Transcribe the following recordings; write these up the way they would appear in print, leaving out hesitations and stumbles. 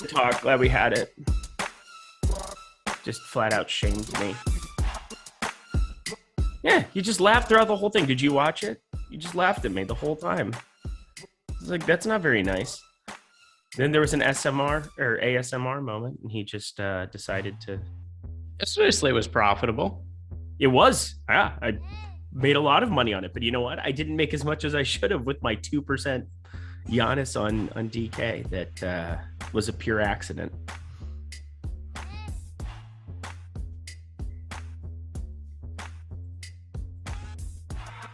Talk. Glad we had it. Just flat out shamed me. Yeah, you just laughed throughout the whole thing. Did you watch it? You just laughed at me the whole time. It's like, that's not very nice. Then there was an SMR or ASMR moment, and he just decided to. Yesterday was profitable. It was. Yeah, I made a lot of money on it, but you know what? I didn't make as much as I should have with my 2% Giannis on DK. That was a pure accident.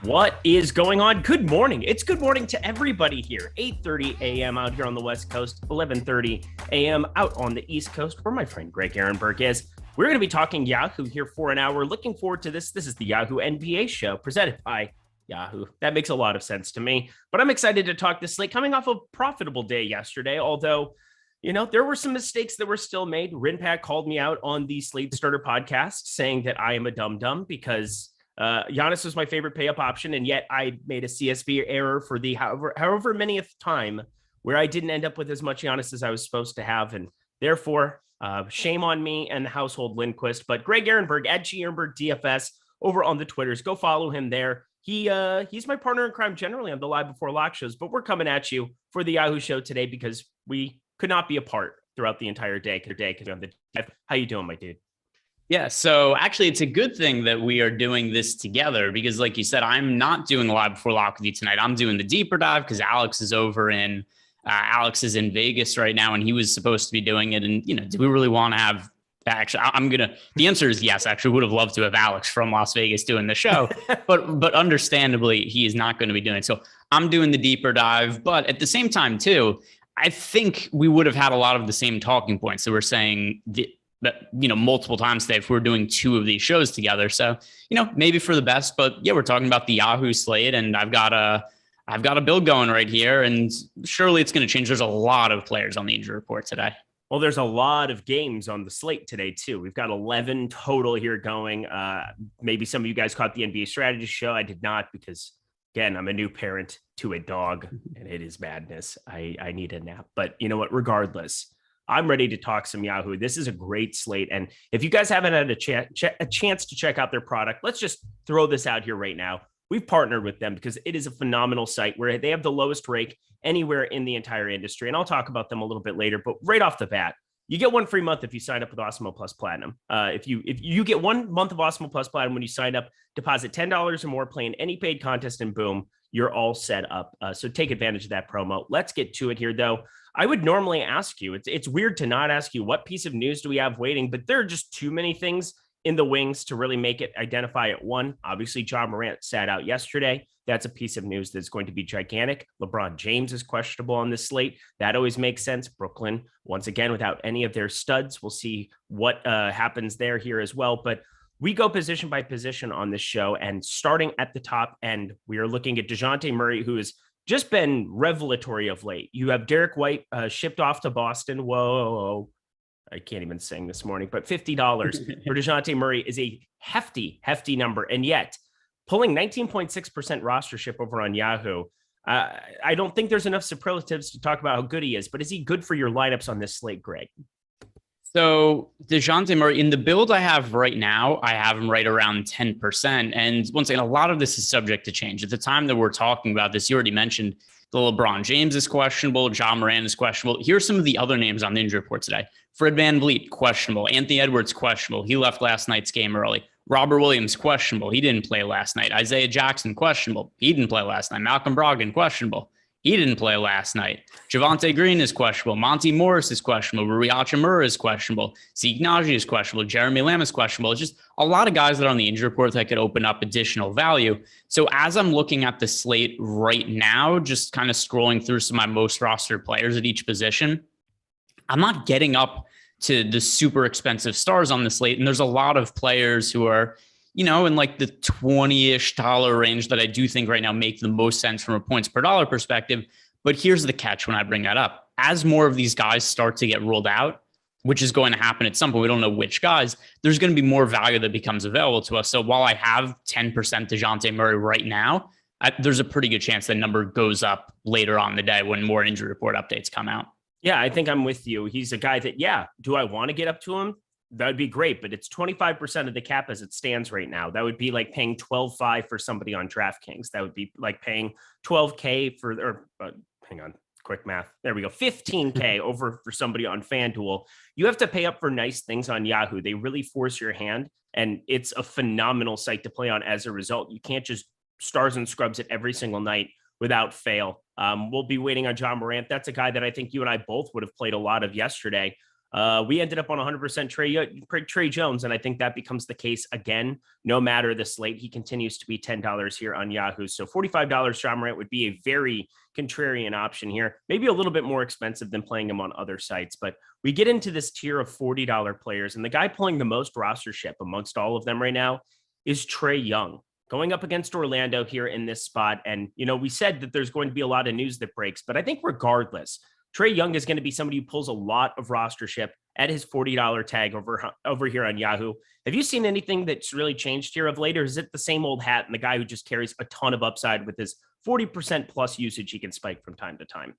What is going on? Good morning. It's good morning to everybody here. 8:30 a.m. out here on the West Coast, 11:30 a.m. out on the East Coast, where my friend Greg Ehrenberg is. We're going to be talking Yahoo here for an hour. Looking forward to this. This is the Yahoo NBA show presented by Yahoo. That makes a lot of sense to me, but I'm excited to talk this slate coming off a profitable day yesterday, although, you know, there were some mistakes that were still made. Rinpak called me out on the Slate Starter podcast saying that I am a dum-dum because Giannis was my favorite pay-up option, and yet I made a CSV error for the however manyth time where I didn't end up with as much Giannis as I was supposed to have, and therefore, shame on me and the household Lindquist. But Greg Ehrenberg, at G Ehrenberg DFS, over on the Twitters, go follow him there. He's my partner in crime generally on the Live Before Lock shows, but we're coming at you for the Yahoo show today because we could not be apart throughout the entire day. How you doing, my dude? Yeah, so actually, it's a good thing that we are doing this together because, like you said, I'm not doing Live Before Lock with you tonight. I'm doing the deeper dive because Alex is in Vegas right now, and he was supposed to be doing it. And, you know, do we really want to have actually, the answer is yes. Actually, would have loved to have Alex from Las Vegas doing the show, but understandably, he is not going to be doing it. So I'm doing the deeper dive, but at the same time, too, I think we would have had a lot of the same talking points that we're saying multiple times today if we're doing two of these shows together. So, maybe for the best, but yeah, we're talking about the Yahoo slate, and I've got a build going right here, and surely it's going to change. There's a lot of players on the injury report today. Well, there's a lot of games on the slate today, too. We've got 11 total here going. Maybe some of you guys caught the NBA strategy show. I did not because, again, I'm a new parent to a dog, and it is madness. I need a nap. But you know what? Regardless, I'm ready to talk some Yahoo. This is a great slate. And if you guys haven't had a chance to check out their product, let's just throw this out here right now. We've partnered with them because it is a phenomenal site where they have the lowest rake anywhere in the entire industry. And I'll talk about them a little bit later, but right off the bat, you get one free month if you sign up with Awesemo Plus Platinum. If you get 1 month of Awesemo Plus Platinum when you sign up, deposit $10 or more, play in any paid contest, and boom, you're all set up. So take advantage of that promo. Let's get to it here, though. I would normally ask you, it's weird to not ask you what piece of news do we have waiting, but there are just too many things in the wings to really make it identify at one. Obviously, Ja Morant sat out yesterday. That's a piece of news that's going to be gigantic. LeBron James is questionable on this slate. That always makes sense. Brooklyn, once again, without any of their studs. We'll see what happens there here as well. But we go position by position on this show, and starting at the top end, we are looking at Dejante Murray, who has just been revelatory of late. You have Derek White shipped off to Boston. Whoa. I can't even sing this morning, but $50 for Dejante Murray is a hefty number. And yet, pulling 19.6% rostership over on Yahoo, I don't think there's enough superlatives to talk about how good he is, but is he good for your lineups on this slate, Greg? So Dejante Murray, in the build I have right now, I have him right around 10%. And once again, a lot of this is subject to change. At the time that we're talking about this, you already mentioned the LeBron James is questionable. Ja Morant is questionable. Here's some of the other names on the injury report today. Fred VanVleet, questionable. Anthony Edwards, questionable. He left last night's game early. Robert Williams, questionable. He didn't play last night. Isaiah Jackson, questionable. He didn't play last night. Malcolm Brogdon, questionable. He didn't play last night. Javonte Green is questionable. Monty Morris is questionable. Rui Hachimura is questionable. Zeke Naji is questionable. Jeremy Lamb is questionable. It's just a lot of guys that are on the injury report that could open up additional value. So as I'm looking at the slate right now, just kind of scrolling through some of my most rostered players at each position, I'm not getting up to the super expensive stars on the slate. And there's a lot of players who are, in like the $20-ish range that I do think right now make the most sense from a points per dollar perspective. But here's the catch when I bring that up. As more of these guys start to get ruled out, which is going to happen at some point, we don't know which guys, there's going to be more value that becomes available to us. So while I have 10% Dejante Murray right now, there's a pretty good chance that number goes up later on in the day when more injury report updates come out. Yeah, I think I'm with you. He's a guy that, yeah, do I want to get up to him? That would be great, but it's 25% of the cap as it stands right now. That would be like paying 12.5 for somebody on DraftKings. That would be like paying 12K for, or hang on, quick math. There we go. 15K over for somebody on FanDuel. You have to pay up for nice things on Yahoo. They really force your hand, and it's a phenomenal site to play on as a result. You can't just stars and scrubs it every single night without fail. We'll be waiting on John Morant. That's a guy that I think you and I both would have played a lot of yesterday. We ended up on 100% Trey Jones, and I think that becomes the case again. No matter the slate, he continues to be $10 here on Yahoo. So $45 John Morant would be a very contrarian option here. Maybe a little bit more expensive than playing him on other sites, but we get into this tier of $40 players, and the guy pulling the most rostership amongst all of them right now is Trae Young, going up against Orlando here in this spot. And, you know, we said that there's going to be a lot of news that breaks, but I think regardless, Trae Young is going to be somebody who pulls a lot of rostership at his $40 tag over here on Yahoo. Have you seen anything that's really changed here of late, or is it the same old hat and the guy who just carries a ton of upside with his 40% plus usage he can spike from time to time?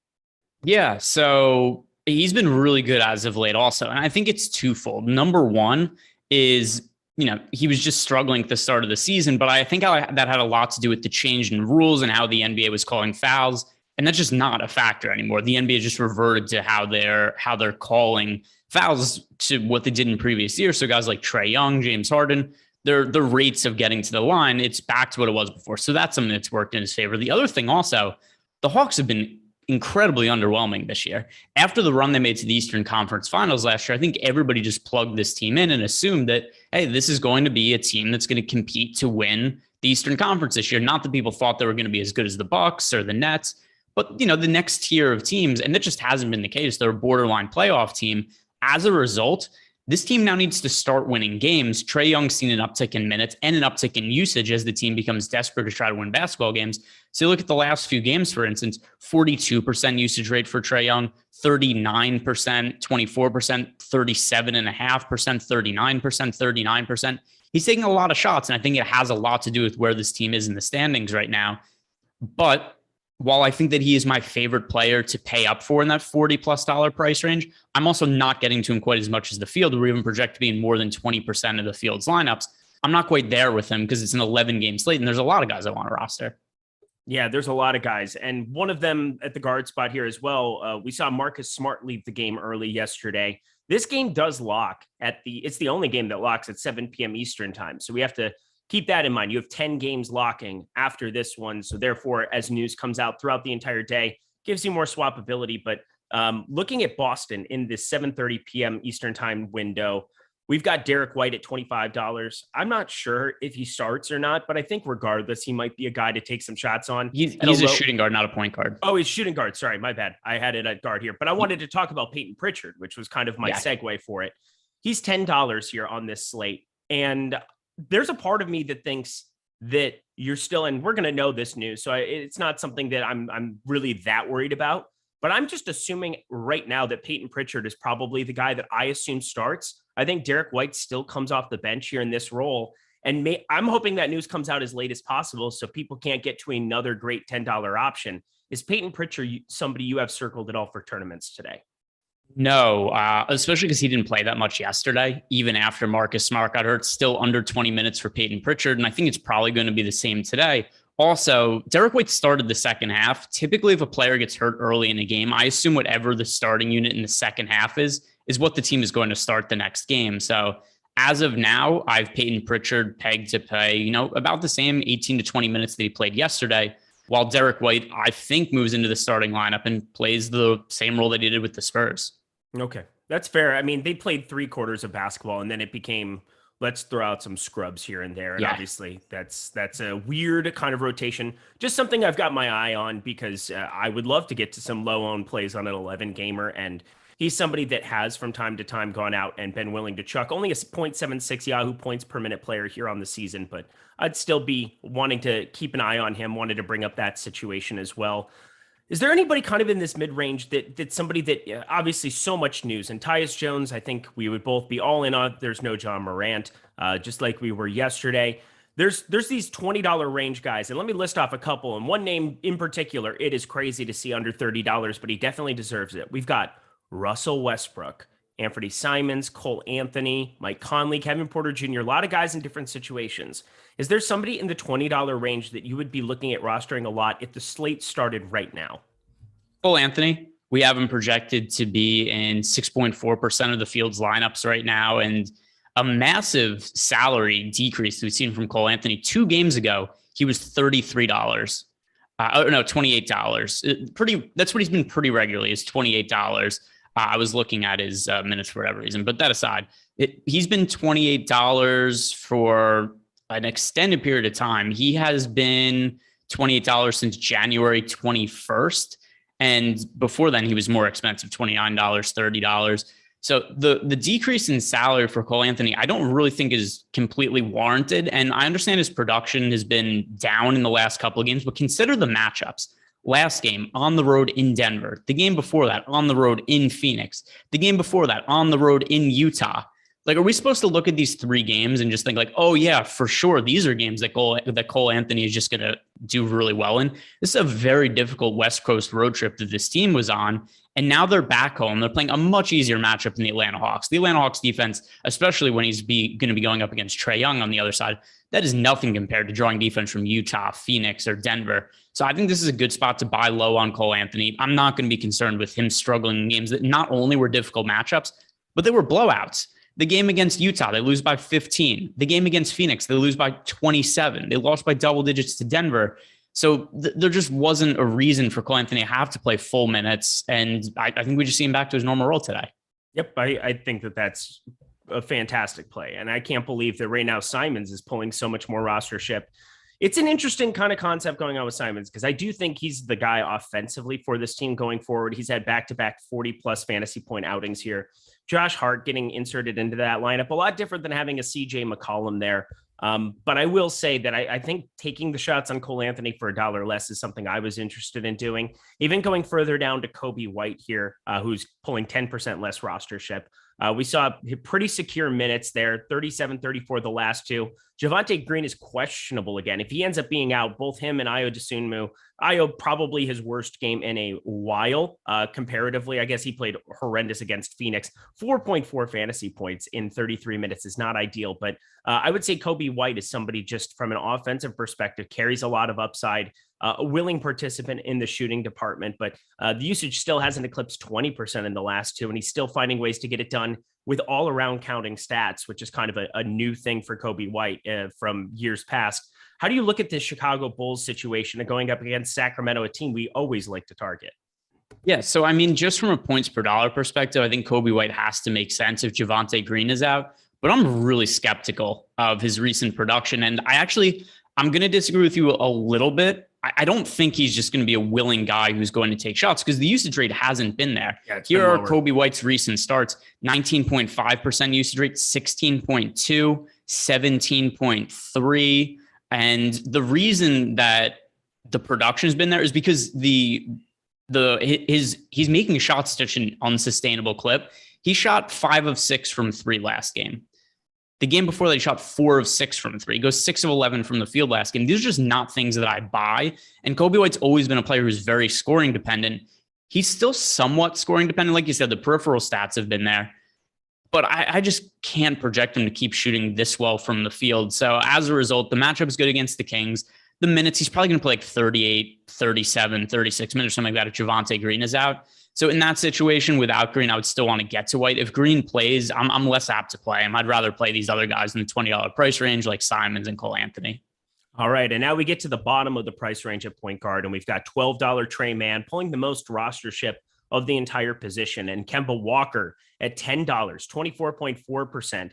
Yeah, so he's been really good as of late also. And I think it's twofold. Number one is, you know, he was just struggling at the start of the season, but I think that had a lot to do with the change in rules and how the NBA was calling fouls. And that's just not a factor anymore. The NBA just reverted to how they're calling fouls to what they did in previous years. So guys like Trae Young, James Harden, the rates of getting to the line, it's back to what it was before. So that's something that's worked in his favor. The other thing also, the Hawks have been incredibly underwhelming this year. After the run they made to the Eastern Conference Finals last year, I think everybody just plugged this team in and assumed that, hey, this is going to be a team that's going to compete to win the Eastern Conference this year. Not that people thought they were going to be as good as the Bucks or the Nets, but, you know, the next tier of teams, and that just hasn't been the case. They're a borderline playoff team. As a result, this team now needs to start winning games. Trae Young's seen an uptick in minutes and an uptick in usage as the team becomes desperate to try to win basketball games. So you look at the last few games, for instance, 42% usage rate for Trae Young, 39%, 24%, 37.5%, 39%, 39%. He's taking a lot of shots, and I think it has a lot to do with where this team is in the standings right now. But while I think that he is my favorite player to pay up for in that $40+ price range, I'm also not getting to him quite as much as the field. We even project to be in more than 20% of the field's lineups. I'm not quite there with him because it's an 11-game slate, and there's a lot of guys I want to roster. Yeah, there's a lot of guys, and one of them at the guard spot here as well. We saw Marcus Smart leave the game early yesterday. This game does lock it's the only game that locks at 7 p.m. Eastern time. So we have to keep that in mind. You have 10 games locking after this one. So therefore, as news comes out throughout the entire day, gives you more swappability. But looking at Boston in this 7:30 p.m. Eastern time window, we've got Derek White at $25. I'm not sure if he starts or not, but I think regardless, he might be a guy to take some shots on. He's a shooting guard, not a point guard. Oh, he's shooting guard. Sorry, my bad. I had it at guard here, but I wanted to talk about Peyton Pritchard, which was kind of my segue for it. He's $10 here on this slate. And there's a part of me that thinks that you're still, and we're going to know this news, so it's not something that I'm really that worried about, but I'm just assuming right now that Peyton Pritchard is probably the guy that I assume starts. I think Derek White still comes off the bench here in this role, and I'm hoping that news comes out as late as possible so people can't get to another great $10 option. Is Peyton Pritchard somebody you have circled at all for tournaments today? No, especially because he didn't play that much yesterday, even after Marcus Smart got hurt. Still under 20 minutes for Peyton Pritchard, and I think it's probably going to be the same today. Also, Derek White started the second half. Typically, if a player gets hurt early in a game, I assume whatever the starting unit in the second half is what the team is going to start the next game. So as of now, I've Peyton Pritchard pegged to play, you know, about the same 18 to 20 minutes that he played yesterday, while Derek White, I think, moves into the starting lineup and plays the same role that he did with the Spurs. Okay, that's fair. I mean, they played 3 quarters of basketball, and then it became, let's throw out some scrubs here and there. And obviously, that's a weird kind of rotation. Just something I've got my eye on because I would love to get to some low-owned plays on an 11-gamer, and he's somebody that has from time to time gone out and been willing to chuck. Only a 0.76 Yahoo points per minute player here on the season, but I'd still be wanting to keep an eye on him, wanted to bring up that situation as well. Is there anybody kind of in this mid-range that somebody that obviously so much news, and Tyus Jones, I think we would both be all in on. There's no John Morant, just like we were yesterday. There's these $20 range guys, and let me list off a couple. And one name in particular, it is crazy to see under $30, but he definitely deserves it. We've got Russell Westbrook, Anthony Simons, Cole Anthony, Mike Conley, Kevin Porter Jr., a lot of guys in different situations. Is there somebody in the $20 range that you would be looking at rostering a lot if the slate started right now? Cole Anthony, we have him projected to be in 6.4% of the field's lineups right now. And a massive salary decrease we've seen from Cole Anthony. 2 games ago, he was $33. $28. That's what he's been pretty regularly, is $28. I was looking at his minutes for whatever reason, but that aside, he's been $28 for an extended period of time. He has been $28 since January 21st. And before then, he was more expensive, $29, $30. So the decrease in salary for Cole Anthony, I don't really think is completely warranted. And I understand his production has been down in the last couple of games, but consider the matchups. Last game on the road in Denver, the game before that on the road in Phoenix, the game before that on the road in Utah. Like, are we supposed to look at these 3 games and just think like, oh yeah, for sure, these are games that Cole Anthony is just going to do really well in? This is a very difficult West Coast road trip that this team was on. And now they're back home. They're playing a much easier matchup than the Atlanta Hawks. The Atlanta Hawks defense, especially when he's going to be going up against Trae Young on the other side, that is nothing compared to drawing defense from Utah, Phoenix, or Denver. So I think this is a good spot to buy low on Cole Anthony. I'm not going to be concerned with him struggling in games that not only were difficult matchups, but they were blowouts. The game against Utah, they lose by 15. The game against Phoenix, they lose by 27. They lost by double digits to Denver. So there just wasn't a reason for Cole Anthony to have to play full minutes. And I think we just see him back to his normal role today. Yep, I think that's a fantastic play. And I can't believe that right now Simons is pulling so much more rostership. It's an interesting kind of concept going on with Simons, because I do think he's the guy offensively for this team going forward. He's had back-to-back 40-plus fantasy point outings here. Josh Hart getting inserted into that lineup, a lot different than having a CJ McCollum there. But I will say that I think taking the shots on Cole Anthony for $1 less is something I was interested in doing. Even going further down to Kobe White here, who's pulling 10% less rostership. We saw pretty secure minutes there, 37, 34 the last 2. Javonte Green is questionable again. If he ends up being out, both him and Ayo Dosunmu, Ayo probably his worst game in a while. Comparatively, I guess he played horrendous against Phoenix. 4.4 fantasy points in 33 minutes is not ideal, but I would say Kobe White is somebody just from an offensive perspective, carries a lot of upside, a willing participant in the shooting department, but the usage still hasn't eclipsed 20% in the last 2, and he's still finding ways to get it done with all around counting stats, which is kind of a new thing for Kobe White from years past. How do you look at this Chicago Bulls situation of going up against Sacramento, a team we always like to target? Yeah, so I mean, just from a points per dollar perspective, I think Kobe White has to make sense if Javonte Green is out, but I'm really skeptical of his recent production. And I'm going to disagree with you a little bit. I don't think he's just going to be a willing guy who's going to take shots, because the usage rate hasn't been there. Yeah, here are Kobe White's recent starts: 19.5% usage rate, 16.2, 17.3. And the reason that the production has been there is because he's making shots at such an unsustainable clip. He shot 5 of 6 from 3 last game. The game before that, he shot 4 of 6 from 3. He goes 6 of 11 from the field last game. These are just not things that I buy. And Kobe White's always been a player who's very scoring dependent. He's still somewhat scoring dependent. Like you said, the peripheral stats have been there. But I just can't project him to keep shooting this well from the field. So as a result, the matchup is good against the Kings. The minutes, he's probably going to play like 38, 37, 36 minutes or something like that if Javonte Green is out. So in that situation, without Green, I would still want to get to White. If Green plays, I'm less apt to play him. I'd rather play these other guys in the $20 price range, like Simons and Cole Anthony. All right, and now we get to the bottom of the price range at point guard, and we've got $12 Trae Mann pulling the most rostership of the entire position, and Kemba Walker at $10, 24.4%.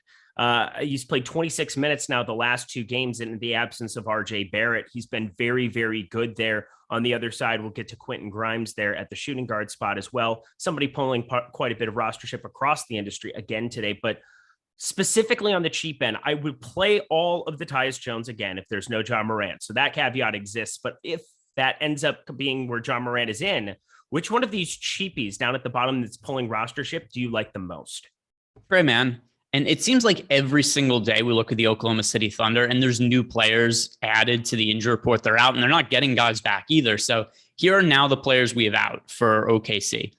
He's played 26 minutes now the last 2 games in the absence of RJ Barrett. He's been very, very good there. On the other side, we'll get to Quentin Grimes there at the shooting guard spot as well. Somebody pulling quite a bit of rostership across the industry again today, but specifically on the cheap end, I would play all of the Tyus Jones again if there's no Ja Morant. So that caveat exists, but if that ends up being where Ja Morant is in, which one of these cheapies down at the bottom that's pulling rostership do you like the most? Trae Mann. And it seems like every single day we look at the Oklahoma City Thunder and there's new players added to the injury report. They're out and they're not getting guys back either. So here are now the players we have out for OKC.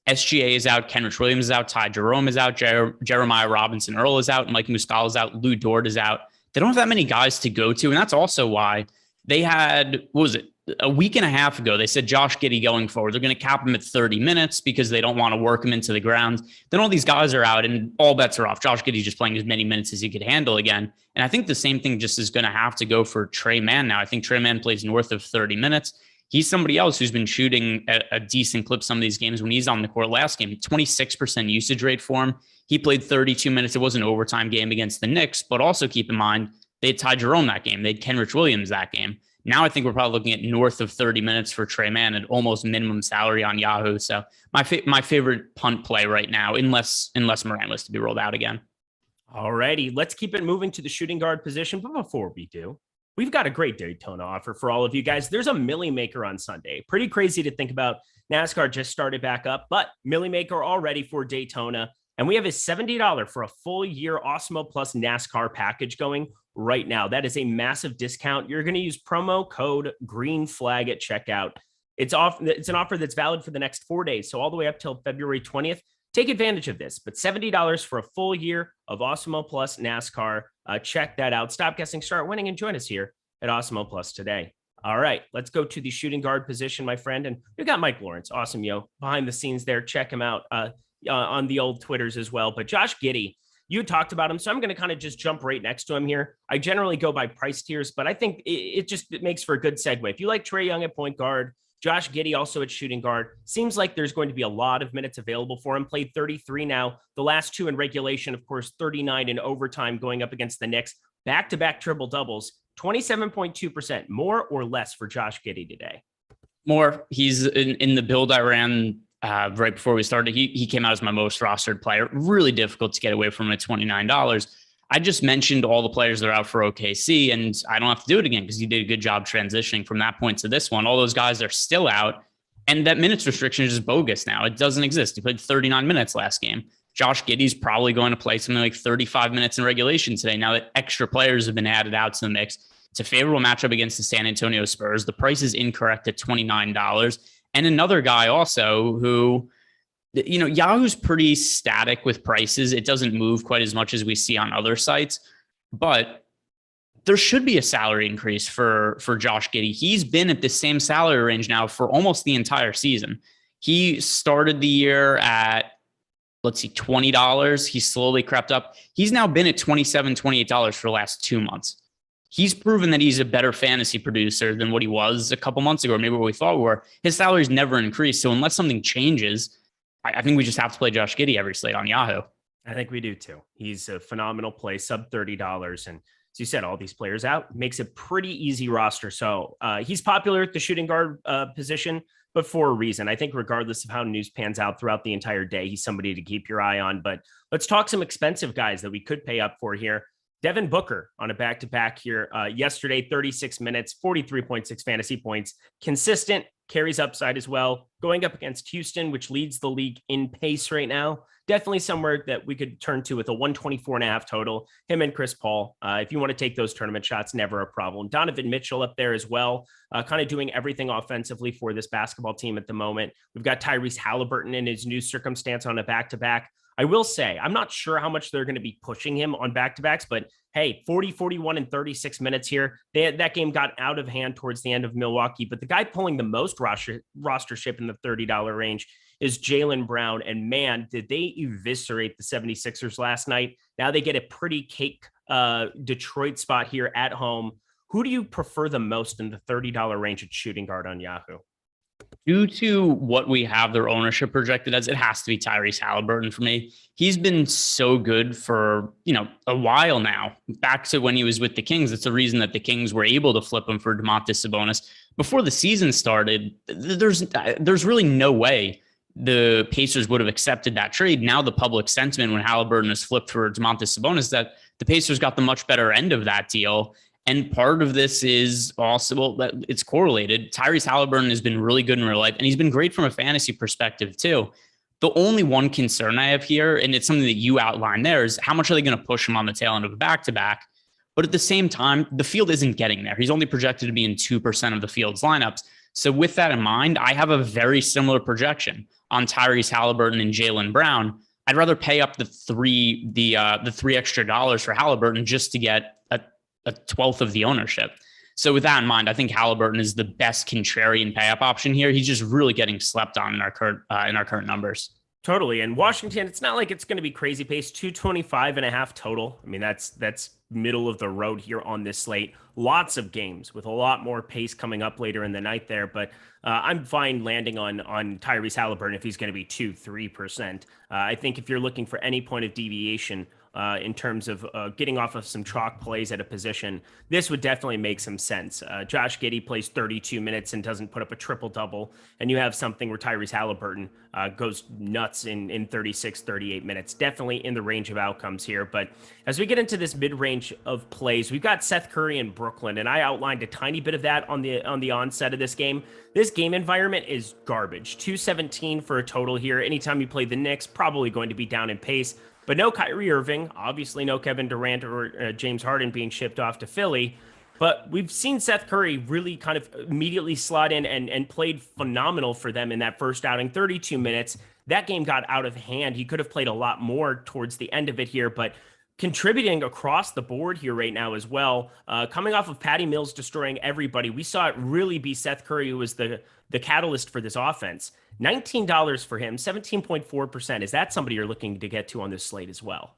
SGA is out. Kenrich Williams is out. Ty Jerome is out. Jeremiah Robinson Earl is out. Mike Muscala is out. Lou Dort is out. They don't have that many guys to go to. And that's also why they had, what was it, a week and a half ago, they said Josh Giddy going forward. They're going to cap him at 30 minutes because they don't want to work him into the ground. Then all these guys are out and all bets are off. Josh Giddy's just playing as many minutes as he could handle again. And I think the same thing just is going to have to go for Tre Mann now. I think Tre Mann plays north of 30 minutes. He's somebody else who's been shooting a decent clip some of these games when he's on the court. Last game, 26% usage rate for him. He played 32 minutes. It was an overtime game against the Knicks, but also keep in mind, they had Ty Jerome that game. They had Kenrich Williams that game. Now I think we're probably looking at north of 30 minutes for Tre Mann at almost minimum salary on Yahoo. So my favorite punt play right now, unless Morant was to be rolled out again. All righty, let's keep it moving to the shooting guard position. But before we do, we've got a great Daytona offer for all of you guys. There's a Millie Maker on Sunday. Pretty crazy to think about. NASCAR just started back up, but Millie Maker all ready for Daytona. And we have a $70 for a full year Awesemo Plus NASCAR package going right now. That is a massive discount. You're going to use promo code Green Flag at checkout. It's an offer that's valid for the next 4 days. So all the way up till February 20th. Take advantage of this, but $70 for a full year of Awesemo Plus NASCAR. Check that out. Stop guessing, start winning, and join us here at Awesemo Plus today. All right, let's go to the shooting guard position, my friend. And we got Mike Lawrence, awesome, behind the scenes there. Check him out on the old Twitters as well. But Josh Giddy, you talked about him, so I'm going to kind of just jump right next to him here. I generally go by price tiers, but I think it makes for a good segue. If you like Trae Young at point guard, Josh Giddy also at shooting guard, seems like there's going to be a lot of minutes available for him. Played 33 now, the last two in regulation, of course, 39 in overtime going up against the Knicks. Back-to-back triple doubles, 27.2%, more or less for Josh Giddy today? More. He's in the build I ran right before we started. He came out as my most rostered player. Really difficult to get away from at $29. I just mentioned all the players that are out for OKC, and I don't have to do it again because you did a good job transitioning from that point to this one. All those guys are still out, and that minutes restriction is just bogus now. It doesn't exist. He played 39 minutes last game. Josh Giddy's probably going to play something like 35 minutes in regulation today now that extra players have been added out to the mix. It's a favorable matchup against the San Antonio Spurs. The price is incorrect at $29. And another guy also who, Yahoo's pretty static with prices. It doesn't move quite as much as we see on other sites, but there should be a salary increase for Josh Giddy. He's been at the same salary range now for almost the entire season. He started the year at, $20. He slowly crept up. He's now been at $27, $28 for the last 2 months. He's proven that he's a better fantasy producer than what he was a couple months ago, or maybe what we thought we were. His salary's never increased. So unless something changes, I think we just have to play Josh Giddy every slate on Yahoo. I think we do too. He's a phenomenal play, sub $30. And as you said, all these players out makes a pretty easy roster. So he's popular at the shooting guard position, but for a reason. I think regardless of how news pans out throughout the entire day, he's somebody to keep your eye on. But let's talk some expensive guys that we could pay up for here. Devin Booker on a back-to-back here yesterday, 36 minutes, 43.6 fantasy points, consistent, carries upside as well. Going up against Houston, which leads the league in pace right now. Definitely somewhere that we could turn to with a 124.5 total. Him and Chris Paul. If you want to take those tournament shots, never a problem. Donovan Mitchell up there as well, kind of doing everything offensively for this basketball team at the moment. We've got Tyreese Halliburton in his new circumstance on a back-to-back. I will say, I'm not sure how much they're going to be pushing him on back-to-backs, but hey, 40, 41, and 36 minutes here. That game got out of hand towards the end of Milwaukee, but the guy pulling the most rostership in the $30 range is Jalen Brown. And man, did they eviscerate the 76ers last night. Now they get a pretty cake Detroit spot here at home. Who do you prefer the most in the $30 range at shooting guard on Yahoo? Due to what we have their ownership projected as, it has to be Tyreese Halliburton for me. He's been so good for, a while now. Back to when he was with the Kings. It's the reason that the Kings were able to flip him for Domantas Sabonis. Before the season started, there's really no way the Pacers would have accepted that trade. Now the public sentiment when Halliburton is flipped for Domantas Sabonis, that the Pacers got the much better end of that deal. And part of this is also, it's correlated. Tyreese Halliburton has been really good in real life, and he's been great from a fantasy perspective too. The only one concern I have here, and it's something that you outlined there, is how much are they going to push him on the tail end of a back-to-back? But at the same time, the field isn't getting there. He's only projected to be in 2% of the field's lineups. So with that in mind, I have a very similar projection. on Tyreese Halliburton and Jalen Brown, I'd rather pay up the three extra dollars for Halliburton just to get a 12th of the ownership. So with that in mind, I think Halliburton is the best contrarian pay up option here. He's just really getting slept on in our current numbers. Totally. And Washington, it's not like it's going to be crazy pace, 225.5 total. I mean, that's middle of the road here on this slate. Lots of games with a lot more pace coming up later in the night there. But I'm fine landing on Tyreese Halliburton if he's going to be 2-3%. I think if you're looking for any point of deviation in terms of getting off of some chalk plays at a position, this would definitely make some sense. Josh Giddy plays 32 minutes and doesn't put up a triple-double, and you have something where Tyreese Halliburton goes nuts in 36, 38 minutes. Definitely in the range of outcomes here. But as we get into this mid-range of plays, we've got Seth Curry in Brooklyn, and I outlined a tiny bit of that on the onset of this game. This game environment is garbage. 217 for a total here. Anytime you play the Knicks, probably going to be down in pace. But no Kyrie Irving, obviously no Kevin Durant or James Harden being shipped off to Philly. But we've seen Seth Curry really kind of immediately slot in and played phenomenal for them in that first outing, 32 minutes. That game got out of hand. He could have played a lot more towards the end of it here, but contributing across the board here right now as well. Coming off of Patty Mills destroying everybody, we saw it really be Seth Curry who was the catalyst for this offense. $19 for him, 17.4%. Is that somebody you're looking to get to on this slate as well?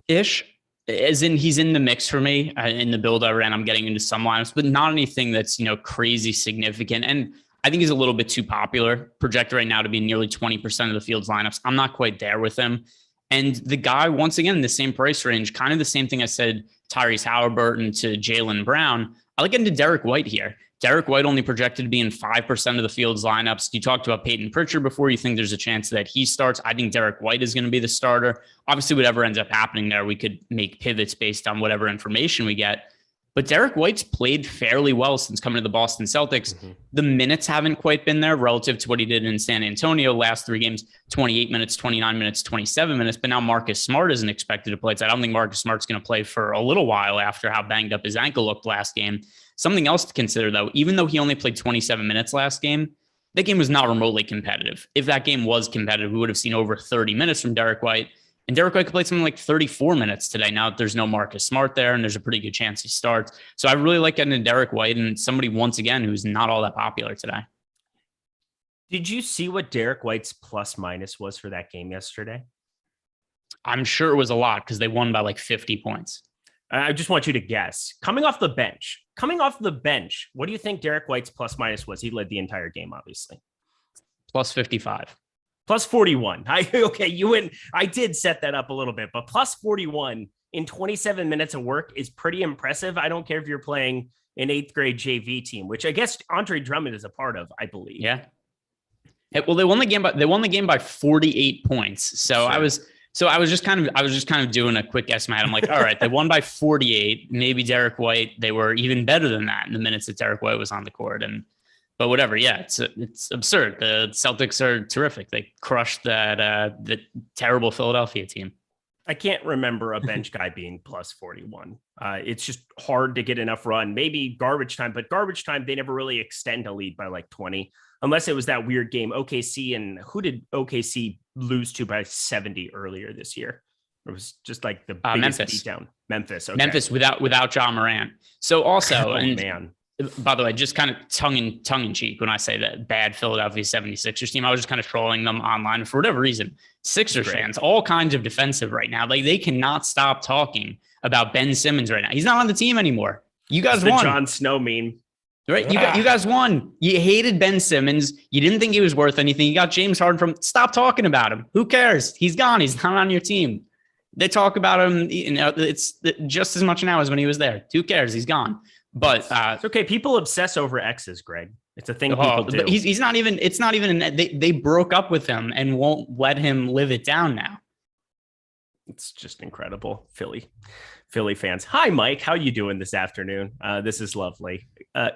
Ish, as in he's in the mix for me in the build I ran. I'm getting into some lineups, but not anything that's, crazy significant. And I think he's a little bit too popular, projected right now to be nearly 20% of the field's lineups. I'm not quite there with him. And the guy, once again, in the same price range, kind of the same thing I said, Tyreese Halliburton to Jalen Brown. I like getting to Derek White here. Derek White only projected to be in 5% of the field's lineups. You talked about Peyton Pritchard before. You think there's a chance that he starts. I think Derek White is going to be the starter. Obviously, whatever ends up happening there, we could make pivots based on whatever information we get. But Derek White's played fairly well since coming to the Boston Celtics. Mm-hmm. The minutes haven't quite been there relative to what he did in San Antonio last 3 games, 28 minutes, 29 minutes, 27 minutes. But now Marcus Smart isn't expected to play. So I don't think Marcus Smart's going to play for a little while after how banged up his ankle looked last game. Something else to consider, though, even though he only played 27 minutes last game, that game was not remotely competitive. If that game was competitive, we would have seen over 30 minutes from Derek White. And Derek White could play something like 34 minutes today. Now that there's no Marcus Smart there, and there's a pretty good chance he starts. So I really like getting to Derek White and somebody, once again, who's not all that popular today. Did you see what Derek White's plus minus was for that game yesterday? I'm sure it was a lot because they won by like 50 points. I just want you to guess. Coming off the bench, what do you think Derek White's plus minus was? He led the entire game, obviously. Plus 55. Plus 41. Okay, you win. I did set that up a little bit, but plus 41 in 27 minutes of work is pretty impressive. I don't care if you're playing an 8th grade JV team, which I guess Andre Drummond is a part of, I believe. Yeah. Well, they won the game by 48 points. So sure. I was just kind of doing a quick estimate. I'm like, all right, they won by 48. Maybe Derek White, they were even better than that in the minutes that Derek White was on the court. But whatever, yeah, it's absurd. The Celtics are terrific. They crushed the terrible Philadelphia team. I can't remember a bench guy being plus 41. It's just hard to get enough run. Maybe garbage time, but garbage time, they never really extend a lead by like 20, unless it was that weird game OKC. And who did OKC lose to by 70 earlier this year? It was just like the biggest beatdown. Memphis. Okay. Memphis without Ja Morant. So also, man. By the way, just kind of tongue in cheek when I say that bad Philadelphia 76ers team, I was just kind of trolling them online for whatever reason. Sixers fans, all kinds of defensive right now. Like they cannot stop talking about Ben Simmons right now. He's not on the team anymore. You guys won. The Jon Snow meme. Right? You guys won. You hated Ben Simmons. You didn't think he was worth anything. You got James Harden stop talking about him. Who cares? He's gone. He's not on your team. They talk about him. It's just as much now as when he was there. Who cares? He's gone. But it's okay. People obsess over exes, Greg. It's a thing people do. But he's not even. It's not even. They broke up with him and won't let him live it down now. It's just incredible. Philly fans. Hi, Mike. How you doing this afternoon? This is lovely.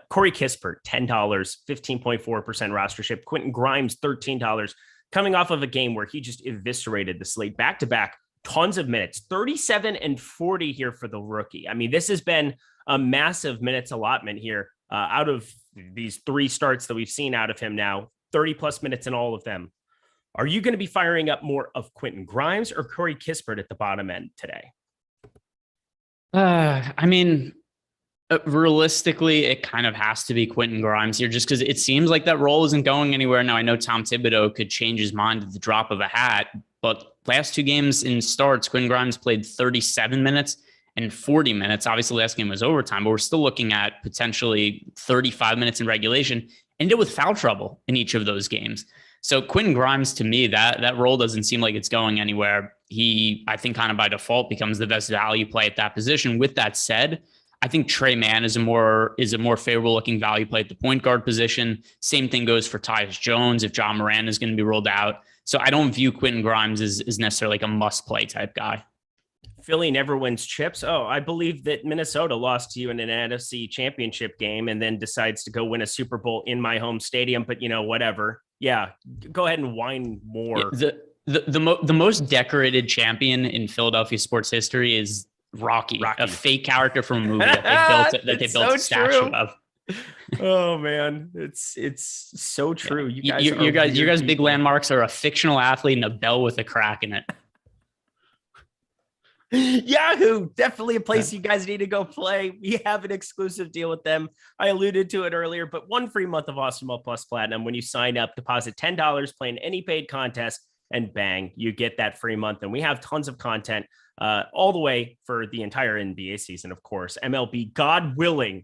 Corey Kissbert, $10, 15.4% rostership. Quentin Grimes, $13. Coming off of a game where he just eviscerated the slate back to back. Tons of minutes, 37 and 40 here for the rookie. I mean, this has been a massive minutes allotment here out of these 3 starts that we've seen out of him now, 30 plus minutes in all of them. Are you going to be firing up more of Quentin Grimes or Corey Kissbert at the bottom end today? I mean, realistically, it kind of has to be Quentin Grimes here just because it seems like that role isn't going anywhere. Now, I know Tom Thibodeau could change his mind at the drop of a hat, but last 2 games in starts, Quentin Grimes played 37 minutes and 40 minutes. Obviously, last game was overtime, but we're still looking at potentially 35 minutes in regulation and did with foul trouble in each of those games. So Quentin Grimes, to me, that role doesn't seem like it's going anywhere. He, I think, kind of by default becomes the best value play at that position. With that said, I think Trey Mann is a more favorable looking value play at the point guard position. Same thing goes for Tyus Jones if John Morant is going to be rolled out. So I don't view Quentin Grimes as necessarily like a must play type guy. Philly never wins chips. Oh, I believe that Minnesota lost to you in an NFC championship game and then decides to go win a Super Bowl in my home stadium. But, whatever. Yeah, go ahead and whine more. Yeah, the most decorated champion in Philadelphia sports history is Rocky, a fake character from a movie that they built a statue of. Oh man, it's so true. Yeah. You guys big landmarks are a fictional athlete and a bell with a crack in it. Yahoo, definitely a place you guys need to go play. We have an exclusive deal with them. I alluded to it earlier, but 1 free month of Awesemo Plus Platinum when you sign up, deposit $10, play in any paid contest, and bang, you get that free month. And we have tons of content all the way for the entire NBA season, of course. MLB, God willing,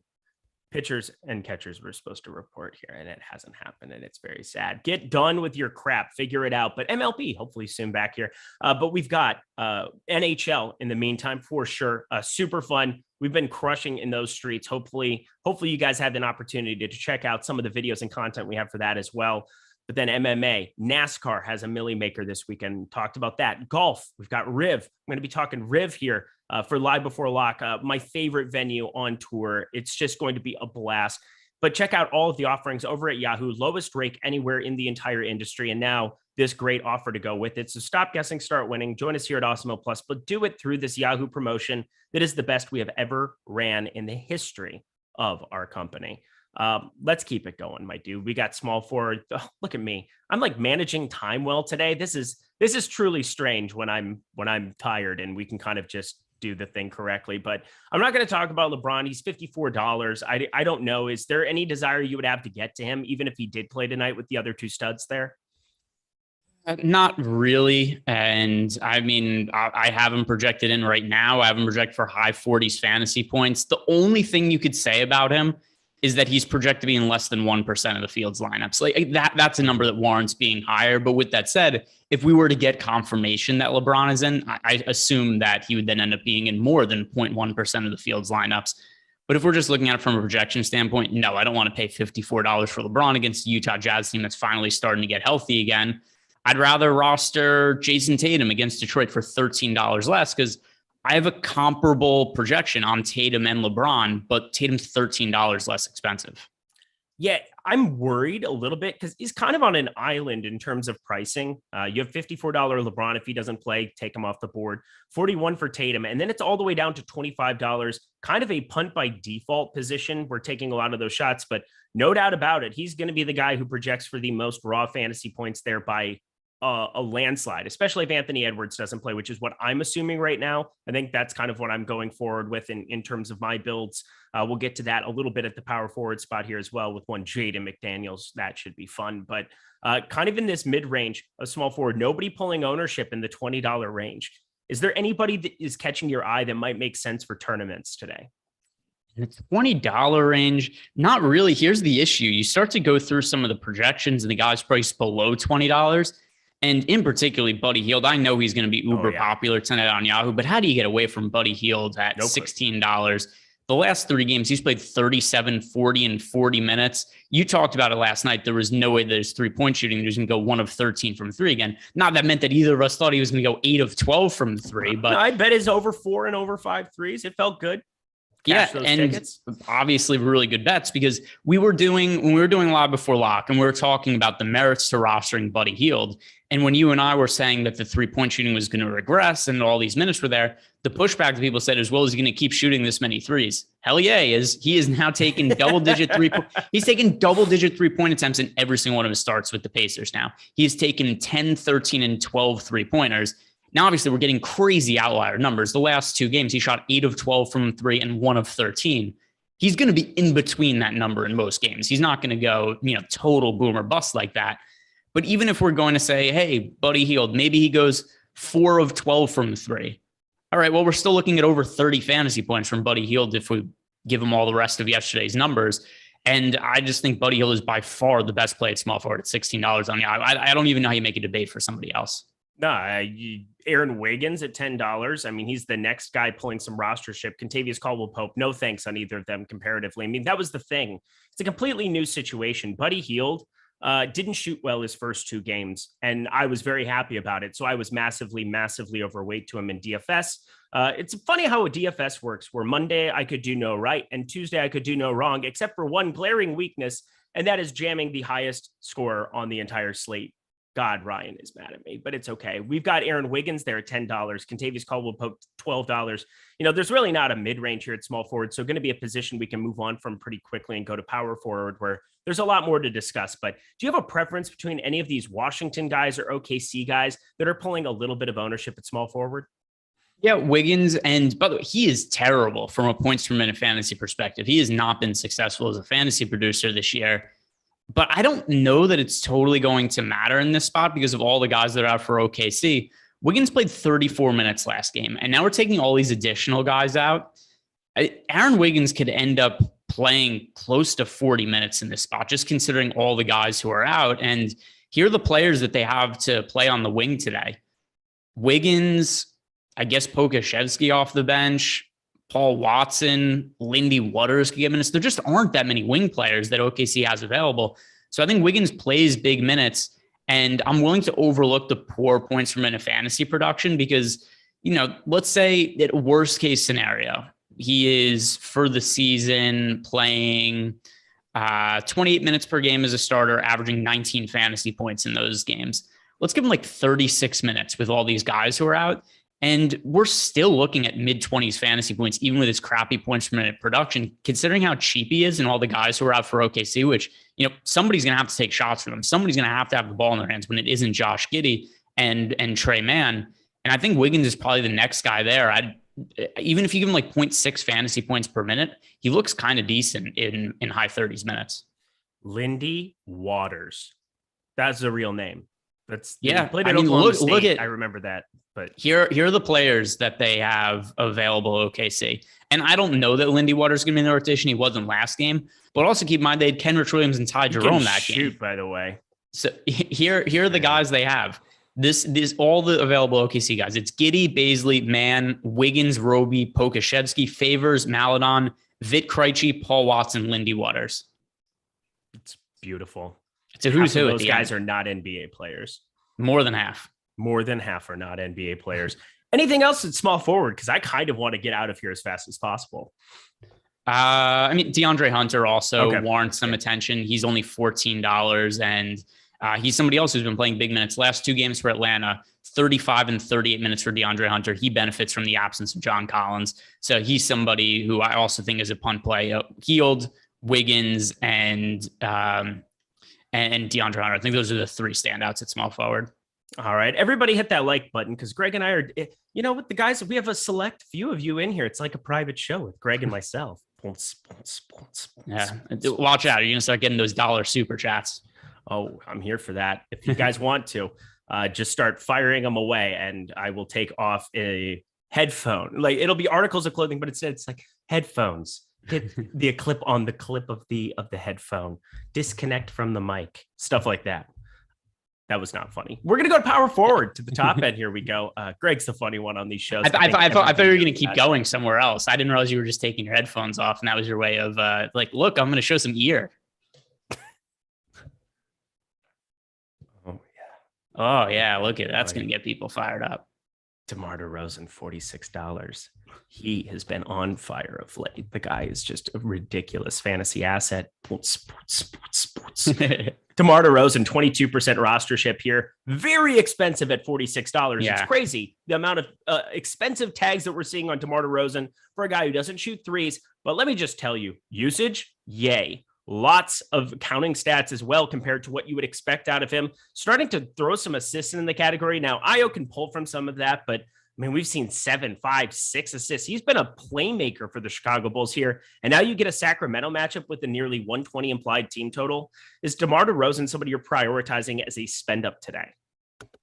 pitchers and catchers were supposed to report here, and it hasn't happened, and it's very sad. Get done with your crap. Figure it out. But MLB, hopefully soon back here. But we've got NHL in the meantime, for sure. Super fun. We've been crushing in those streets. Hopefully you guys had an opportunity to check out some of the videos and content we have for that as well. But then MMA, NASCAR has a Millie Maker this weekend. Talked about that. Golf, we've got Riv. I'm going to be talking Riv here for Live Before Lock, my favorite venue on tour. It's just going to be a blast. But check out all of the offerings over at Yahoo. Lowest rate anywhere in the entire industry. And now this great offer to go with it. So stop guessing, start winning. Join us here at Awesemo Plus, but do it through this Yahoo promotion that is the best we have ever ran in the history of our company. Let's keep it going, my dude. We got small forward. Oh, look at me. I'm like managing time well today. This is truly strange when I'm tired and we can kind of just do the thing correctly. But I'm not going to talk about LeBron. He's $54. I don't know. Is there any desire you would have to get to him, even if he did play tonight with the other 2 studs there? Not really. And I mean, I have him projected in right now. I have him projected for high 40s fantasy points. The only thing you could say about him is that he's projected to be in less than 1% of the field's lineups. Like that's a number that warrants being higher. But with that said, if we were to get confirmation that LeBron is in, I assume that he would then end up being in more than 0.1% of the field's lineups. But if we're just looking at it from a projection standpoint, no, I don't want to pay $54 for LeBron against the Utah Jazz team that's finally starting to get healthy again. I'd rather roster Jason Tatum against Detroit for $13 less because I have a comparable projection on Tatum and LeBron, but Tatum's $13 less expensive. Yeah, I'm worried a little bit because he's kind of on an island in terms of pricing. You have $54 LeBron. If he doesn't play, take him off the board. 41 for Tatum. And then it's all the way down to $25, kind of a punt by default position. We're taking a lot of those shots, but no doubt about it. He's going to be the guy who projects for the most raw fantasy points there by a landslide, especially if Anthony Edwards doesn't play, which is what I'm assuming right now. I think that's kind of what I'm going forward with in terms of my builds. We'll get to that a little bit at the power forward spot here as well with one Jaden McDaniels. That should be fun, but kind of in this mid-range of small forward, nobody pulling ownership in the $20 range. Is there anybody that is catching your eye that might make sense for tournaments today? In the $20 range, not really. Here's the issue. You start to go through some of the projections and the guys priced below $20. And in particularly Buddy Hield, I know he's going to be uber popular tonight on Yahoo, but how do you get away from Buddy Hield at $16? The last 3 games, he's played 37, 40, and 40 minutes. You talked about it last night. There was no way that his 3-point shooting was going to go 1 of 13 from 3 again. Not that meant that either of us thought he was going to go 8 of 12 from 3, but no, I bet his over 4 and over 5 threes. It felt good. cash those tickets. Obviously really good bets because when we were doing live before lock and we were talking about the merits to rostering Buddy Hield. And when you and I were saying that the 3-point shooting was going to regress and all these minutes were there, the pushback that people said, as well as he's going to keep shooting this many threes. Hell yeah, he is now taking double-digit he's taken double-digit 3-point attempts in every single one of his starts with the Pacers now. He's taken 10, 13, and 12 3-pointers. Now, obviously, we're getting crazy outlier numbers. The last 2 games, he shot 8 of 12 from 3 and 1 of 13. He's going to be in between that number in most games. He's not going to go, total boom or bust like that. But even if we're going to say, hey, Buddy Hield, maybe he goes 4 of 12 from 3. All right, well, we're still looking at over 30 fantasy points from Buddy Hield if we give him all the rest of yesterday's numbers. And I just think Buddy Hield is by far the best play at small forward at $16 on the I don't even know how you make a debate for somebody else. No, Aaron Wiggins at $10. I mean, he's the next guy pulling some rostership. Kentavious Caldwell-Pope, no thanks on either of them comparatively. I mean, that was the thing. It's a completely new situation. Buddy Hield didn't shoot well his first 2 games, and I was very happy about it. So I was massively, massively overweight to him in DFS. It's funny how a DFS works, where Monday I could do no right, and Tuesday I could do no wrong, except for one glaring weakness, and that is jamming the highest scorer on the entire slate. God, Ryan is mad at me, but it's okay. We've got Aaron Wiggins there at $10, Kentavious Caldwell-Pope $12. There's really not a mid-range here at small forward, so going to be a position we can move on from pretty quickly and go to power forward, where there's a lot more to discuss. But do you have a preference between any of these Washington guys or OKC guys that are pulling a little bit of ownership at small forward? Yeah, Wiggins, and by the way, he is terrible from a points per minute fantasy perspective. He has not been successful as a fantasy producer this year. But I don't know that it's totally going to matter in this spot because of all the guys that are out for OKC. Wiggins played 34 minutes last game, and now we're taking all these additional guys out. Aaron Wiggins could end up playing close to 40 minutes in this spot, just considering all the guys who are out. And here are the players that they have to play on the wing today. Wiggins, I guess Pokashevsky off the bench, Paul Watson, Lindy Waters could get minutes. There just aren't that many wing players that OKC has available. So I think Wiggins plays big minutes, and I'm willing to overlook the poor points per minute fantasy production because, let's say that worst case scenario, he is for the season playing 28 minutes per game as a starter, averaging 19 fantasy points in those games. Let's give him like 36 minutes with all these guys who are out. And we're still looking at mid-20s fantasy points, even with his crappy points per minute production, considering how cheap he is and all the guys who are out for OKC, which, somebody's going to have to take shots for them. Somebody's going to have the ball in their hands when it isn't Josh Giddy and Trey Mann. And I think Wiggins is probably the next guy there. Even if you give him like 0.6 fantasy points per minute, he looks kind of decent in high 30s minutes. Lindy Waters. That's a real name. Look at, I remember that. But here are the players that they have available OKC. And I don't know that Lindy Waters is going to be in the rotation. He wasn't last game. But also keep in mind they had Kenrich Williams and Ty Jerome that game. By the way. So here are the guys they have. This all the available OKC guys. It's Giddy, Baisley, Mann, Wiggins, Roby, Pokashevsky, Favors, Maladon, Vit Krejci, Paul Watson, Lindy Waters. It's beautiful. It's a who's who. Those guys are not NBA players. More than half. More than half are not NBA players. Anything else at small forward? Because I kind of want to get out of here as fast as possible. DeAndre Hunter also warrants some attention. He's only $14, and he's somebody else who's been playing big minutes. Last 2 games for Atlanta, 35 and 38 minutes for DeAndre Hunter. He benefits from the absence of John Collins. So he's somebody who I also think is a punt play. Hield, Wiggins, and DeAndre Hunter. I think those are the 3 standouts at small forward. All right. Everybody hit that like button because Greg and I are, with the guys, we have a select few of you in here. It's like a private show with Greg and myself. Yeah. Watch out. You're going to start getting those dollar super chats. Oh, I'm here for that. If you guys want to, just start firing them away and I will take off a headphone. Like it'll be articles of clothing, but instead it's like headphones. Hit the clip on the clip of the headphone. Disconnect from the mic. Stuff like that. That was not funny. We're going to go to power forward to the top end. Here we go. Greg's the funny one on these shows. I thought you were going to keep going somewhere else. I didn't realize you were just taking your headphones off and that was your way of look, I'm going to show some ear. Oh yeah. Look at that's going to get people fired up. DeMar DeRozan, $46. He has been on fire of late. The guy is just a ridiculous fantasy asset. Sports. DeMar DeRozan, 22% rostership here. Very expensive at $46. Yeah. It's crazy the amount of expensive tags that we're seeing on DeMar DeRozan for a guy who doesn't shoot threes. But let me just tell you, usage, yay. Lots of counting stats as well compared to what you would expect out of him. Starting to throw some assists in the category. Now, Ayo can pull from some of that, but I mean, we've seen 7, 5, 6 assists. He's been a playmaker for the Chicago Bulls here. And now you get a Sacramento matchup with a nearly 120 implied team total. Is DeMar DeRozan somebody you're prioritizing as a spend up today?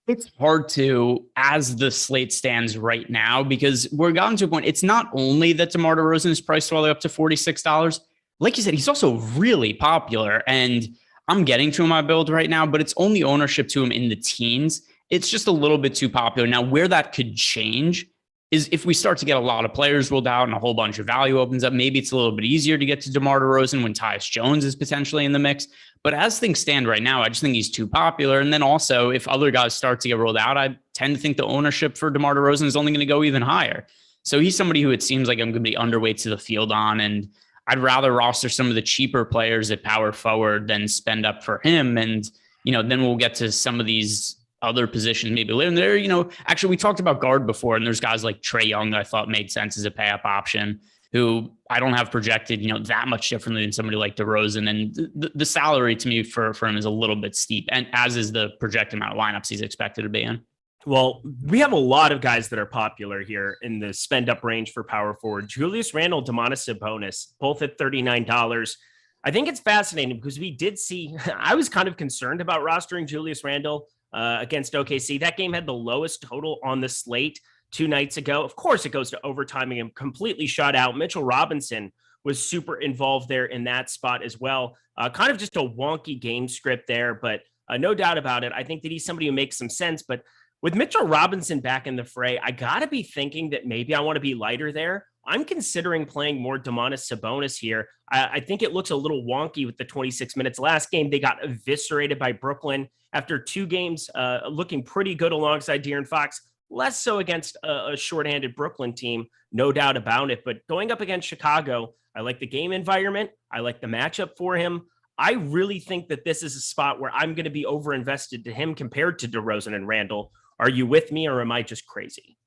It's hard to, as the slate stands right now, because we're gotten to a point. It's not only that DeMar DeRozan is priced all the way up to $46. Like you said, he's also really popular, and I'm getting to my build right now, but it's only ownership to him in the teens. It's just a little bit too popular. Now, where that could change is if we start to get a lot of players ruled out and a whole bunch of value opens up. Maybe it's a little bit easier to get to DeMar DeRozan when Tyus Jones is potentially in the mix. But as things stand right now, I just think he's too popular. And then also, if other guys start to get rolled out, I tend to think the ownership for DeMar DeRozan is only going to go even higher. So he's somebody who it seems like I'm going to be underweight to the field on, and I'd rather roster some of the cheaper players at power forward than spend up for him. And, then we'll get to some of these other positions maybe later. And there, actually we talked about guard before, and there's guys like Trae Young that I thought made sense as a pay up option, who I don't have projected, that much differently than somebody like DeRozan. And the salary to me for him is a little bit steep, and as is the projected amount of lineups he's expected to be in. Well, we have a lot of guys that are popular here in the spend up range for power forward. Julius Randle, Domantas Sabonis, both at $39. I think it's fascinating because we did see, I was kind of concerned about rostering Julius Randle against OKC. That game had the lowest total on the slate 2 nights ago. Of course, it goes to overtime and completely shut out. Mitchell Robinson was super involved there in that spot as well. Kind of just a wonky game script there, but no doubt about it. I think that he's somebody who makes some sense, but with Mitchell Robinson back in the fray, I got to be thinking that maybe I want to be lighter there. I'm considering playing more Domantas Sabonis here. I think it looks a little wonky with the 26 minutes. Last game, they got eviscerated by Brooklyn after 2 games, looking pretty good alongside De'Aaron Fox. Less so against a shorthanded Brooklyn team, no doubt about it. But going up against Chicago, I like the game environment. I like the matchup for him. I really think that this is a spot where I'm going to be overinvested to him compared to DeRozan and Randle. Are you with me, or am I just crazy?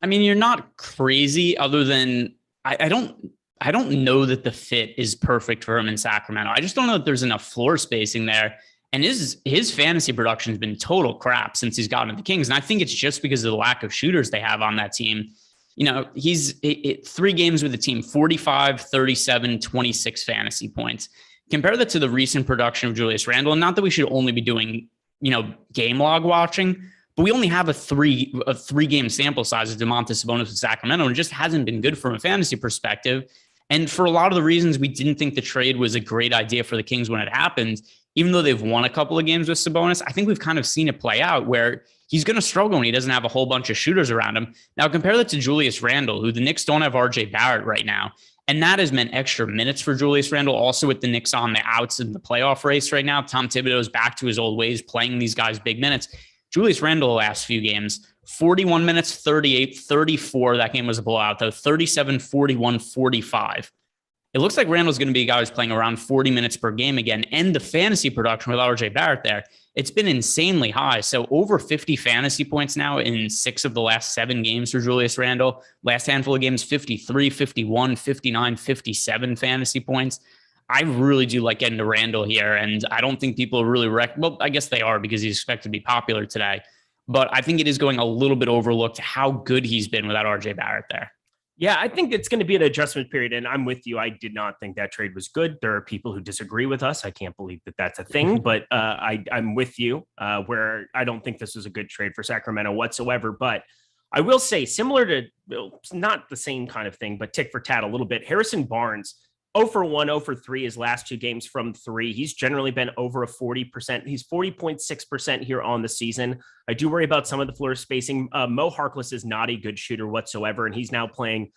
I mean, you're not crazy, other than I don't know that the fit is perfect for him in Sacramento. I just don't know that there's enough floor spacing there. And his fantasy production has been total crap since he's gotten to the Kings. And I think it's just because of the lack of shooters they have on that team. He's 3 games with the team, 45, 37, 26 fantasy points. Compare that to the recent production of Julius Randle. And not that we should only be doing, game log watching, but we only have a 3-game sample size of Domantas Sabonis with Sacramento, and it just hasn't been good from a fantasy perspective. And for a lot of the reasons we didn't think the trade was a great idea for the Kings when it happened, even though they've won a couple of games with Sabonis, I think we've kind of seen it play out where he's going to struggle when he doesn't have a whole bunch of shooters around him. Now, compare that to Julius Randle, who the Knicks don't have RJ Barrett right now. And that has meant extra minutes for Julius Randle. Also with the Knicks on the outs in the playoff race right now, Tom Thibodeau is back to his old ways, playing these guys big minutes. Julius Randle the last few games, 41 minutes, 38, 34. That game was a blowout, though. 37, 41, 45. It looks like Randle's going to be a guy who's playing around 40 minutes per game again. And the fantasy production with RJ Barrett there, it's been insanely high. So over 50 fantasy points now in 6 of the last 7 games for Julius Randle. Last handful of games, 53, 51, 59, 57 fantasy points. I really do like getting to Randle here, and I don't think people are really well, I guess they are because he's expected to be popular today, but I think it is going a little bit overlooked how good he's been without RJ Barrett there. Yeah, I think it's going to be an adjustment period, and I'm with you. I did not think that trade was good. There are people who disagree with us. I can't believe that that's a thing, but I'm with you where I don't think this was a good trade for Sacramento whatsoever, but I will say, similar to, not the same kind of thing, but tick for tat a little bit, Harrison Barnes, 0 for 1, 0 for 3 his last 2 games from 3. He's generally been over a 40%. He's 40.6% here on the season. I do worry about some of the floor spacing. Mo Harkless is not a good shooter whatsoever, and he's now playing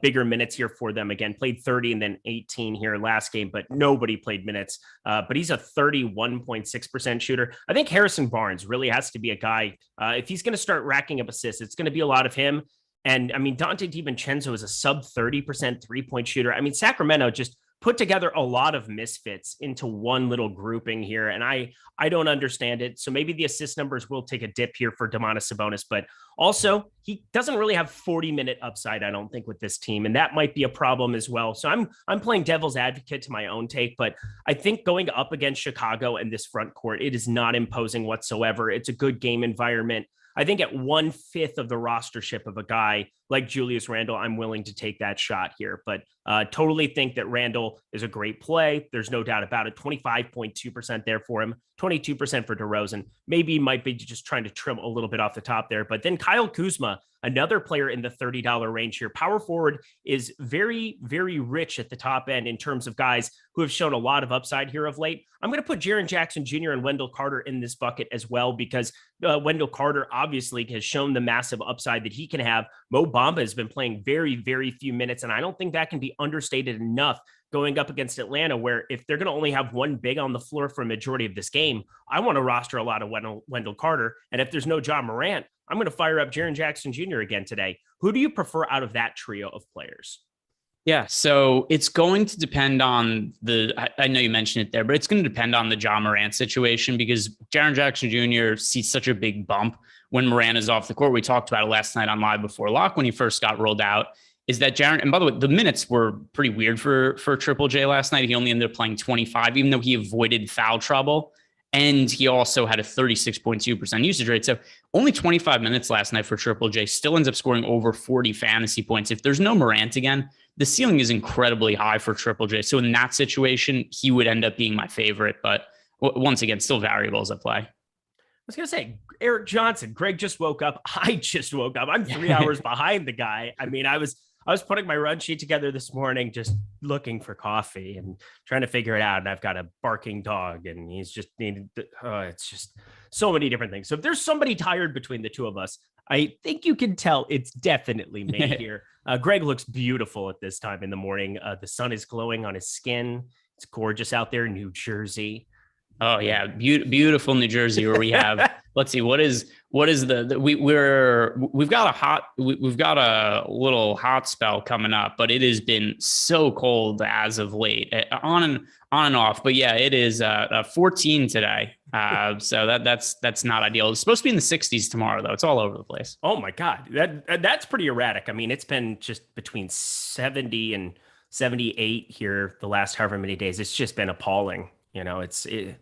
bigger minutes here for them. Again, played 30 and then 18 here last game, but nobody played minutes. But he's a 31.6% shooter. I think Harrison Barnes really has to be a guy. If he's going to start racking up assists, it's going to be a lot of him. And I mean, Dante DiVincenzo is a sub 30% 3-point shooter. I mean, Sacramento just put together a lot of misfits into one little grouping here. And I don't understand it. So maybe the assist numbers will take a dip here for Domantas Sabonis, but also he doesn't really have 40-minute upside, I don't think, with this team. And that might be a problem as well. So I'm playing devil's advocate to my own take, but I think going up against Chicago and this front court, it is not imposing whatsoever. It's a good game environment. I think at 1/5 of the rostership of a guy like Julius Randle, I'm willing to take that shot here, but totally think that Randle is a great play. There's no doubt about it. 25.2% there for him, 22% for DeRozan. Maybe might be just trying to trim a little bit off the top there, but then Kyle Kuzma, another player in the $30 range here. Power forward is very, very rich at the top end in terms of guys who have shown a lot of upside here of late. I'm going to put Jaren Jackson Jr. and Wendell Carter in this bucket as well, because Wendell Carter obviously has shown the massive upside that he can have. Mo Bamba has been playing very, very few minutes, and I don't think that can be understated enough going up against Atlanta, where if they're going to only have one big on the floor for a majority of this game, I want to roster a lot of Wendell Carter. And if there's no John Morant, I'm going to fire up Jaren Jackson Jr. again today. Who do you prefer out of that trio of players? Yeah, so it's going to depend on I know you mentioned it there, but it's going to depend on the John Morant situation, because Jaren Jackson Jr. sees such a big bump when Morant is off the court. We talked about it last night on Live Before Lock when he first got rolled out, is that Jaren, and by the way, the minutes were pretty weird for Triple J last night. He only ended up playing 25, even though he avoided foul trouble. And he also had a 36.2% usage rate. So only 25 minutes last night for Triple J, still ends up scoring over 40 fantasy points. If there's no Morant again, the ceiling is incredibly high for Triple J. So in that situation, he would end up being my favorite. But once again, still variables at play. I was going to say, Eric Johnson, Greg just woke up. I just woke up. I'm 3 hours behind the guy. I mean, I was putting my run sheet together this morning, just looking for coffee and trying to figure it out. And I've got a barking dog, and he's just needed. It's just so many different things. So if there's somebody tired between the two of us, I think you can tell it's definitely me here. Greg looks beautiful at this time in the morning. The sun is glowing on his skin. It's gorgeous out there in New Jersey. Oh yeah, beautiful New Jersey, where we have. Let's see, what is we've got a little hot spell coming up, but it has been so cold as of late, on and off. But yeah, it is 14 today, so that's not ideal. It's supposed to be in the 60s tomorrow, though. It's all over the place. Oh my God, that's pretty erratic. I mean, it's been just between 70 and 78 here the last however many days. It's just been appalling. You know,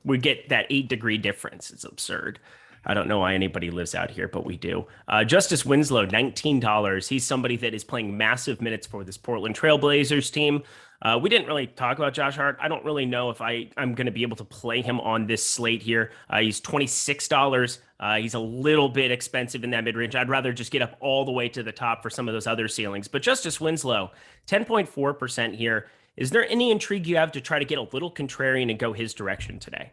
we get that 8-degree difference. It's absurd. I don't know why anybody lives out here, but we do. Justice Winslow, $19. He's somebody that is playing massive minutes for this Portland Trailblazers team. We didn't really talk about Josh Hart. I don't really know if I'm going to be able to play him on this slate here. He's $26. He's a little bit expensive in that mid-range. I'd rather just get up all the way to the top for some of those other ceilings. But Justice Winslow, 10.4% here. Is there any intrigue you have to try to get a little contrarian and go his direction today?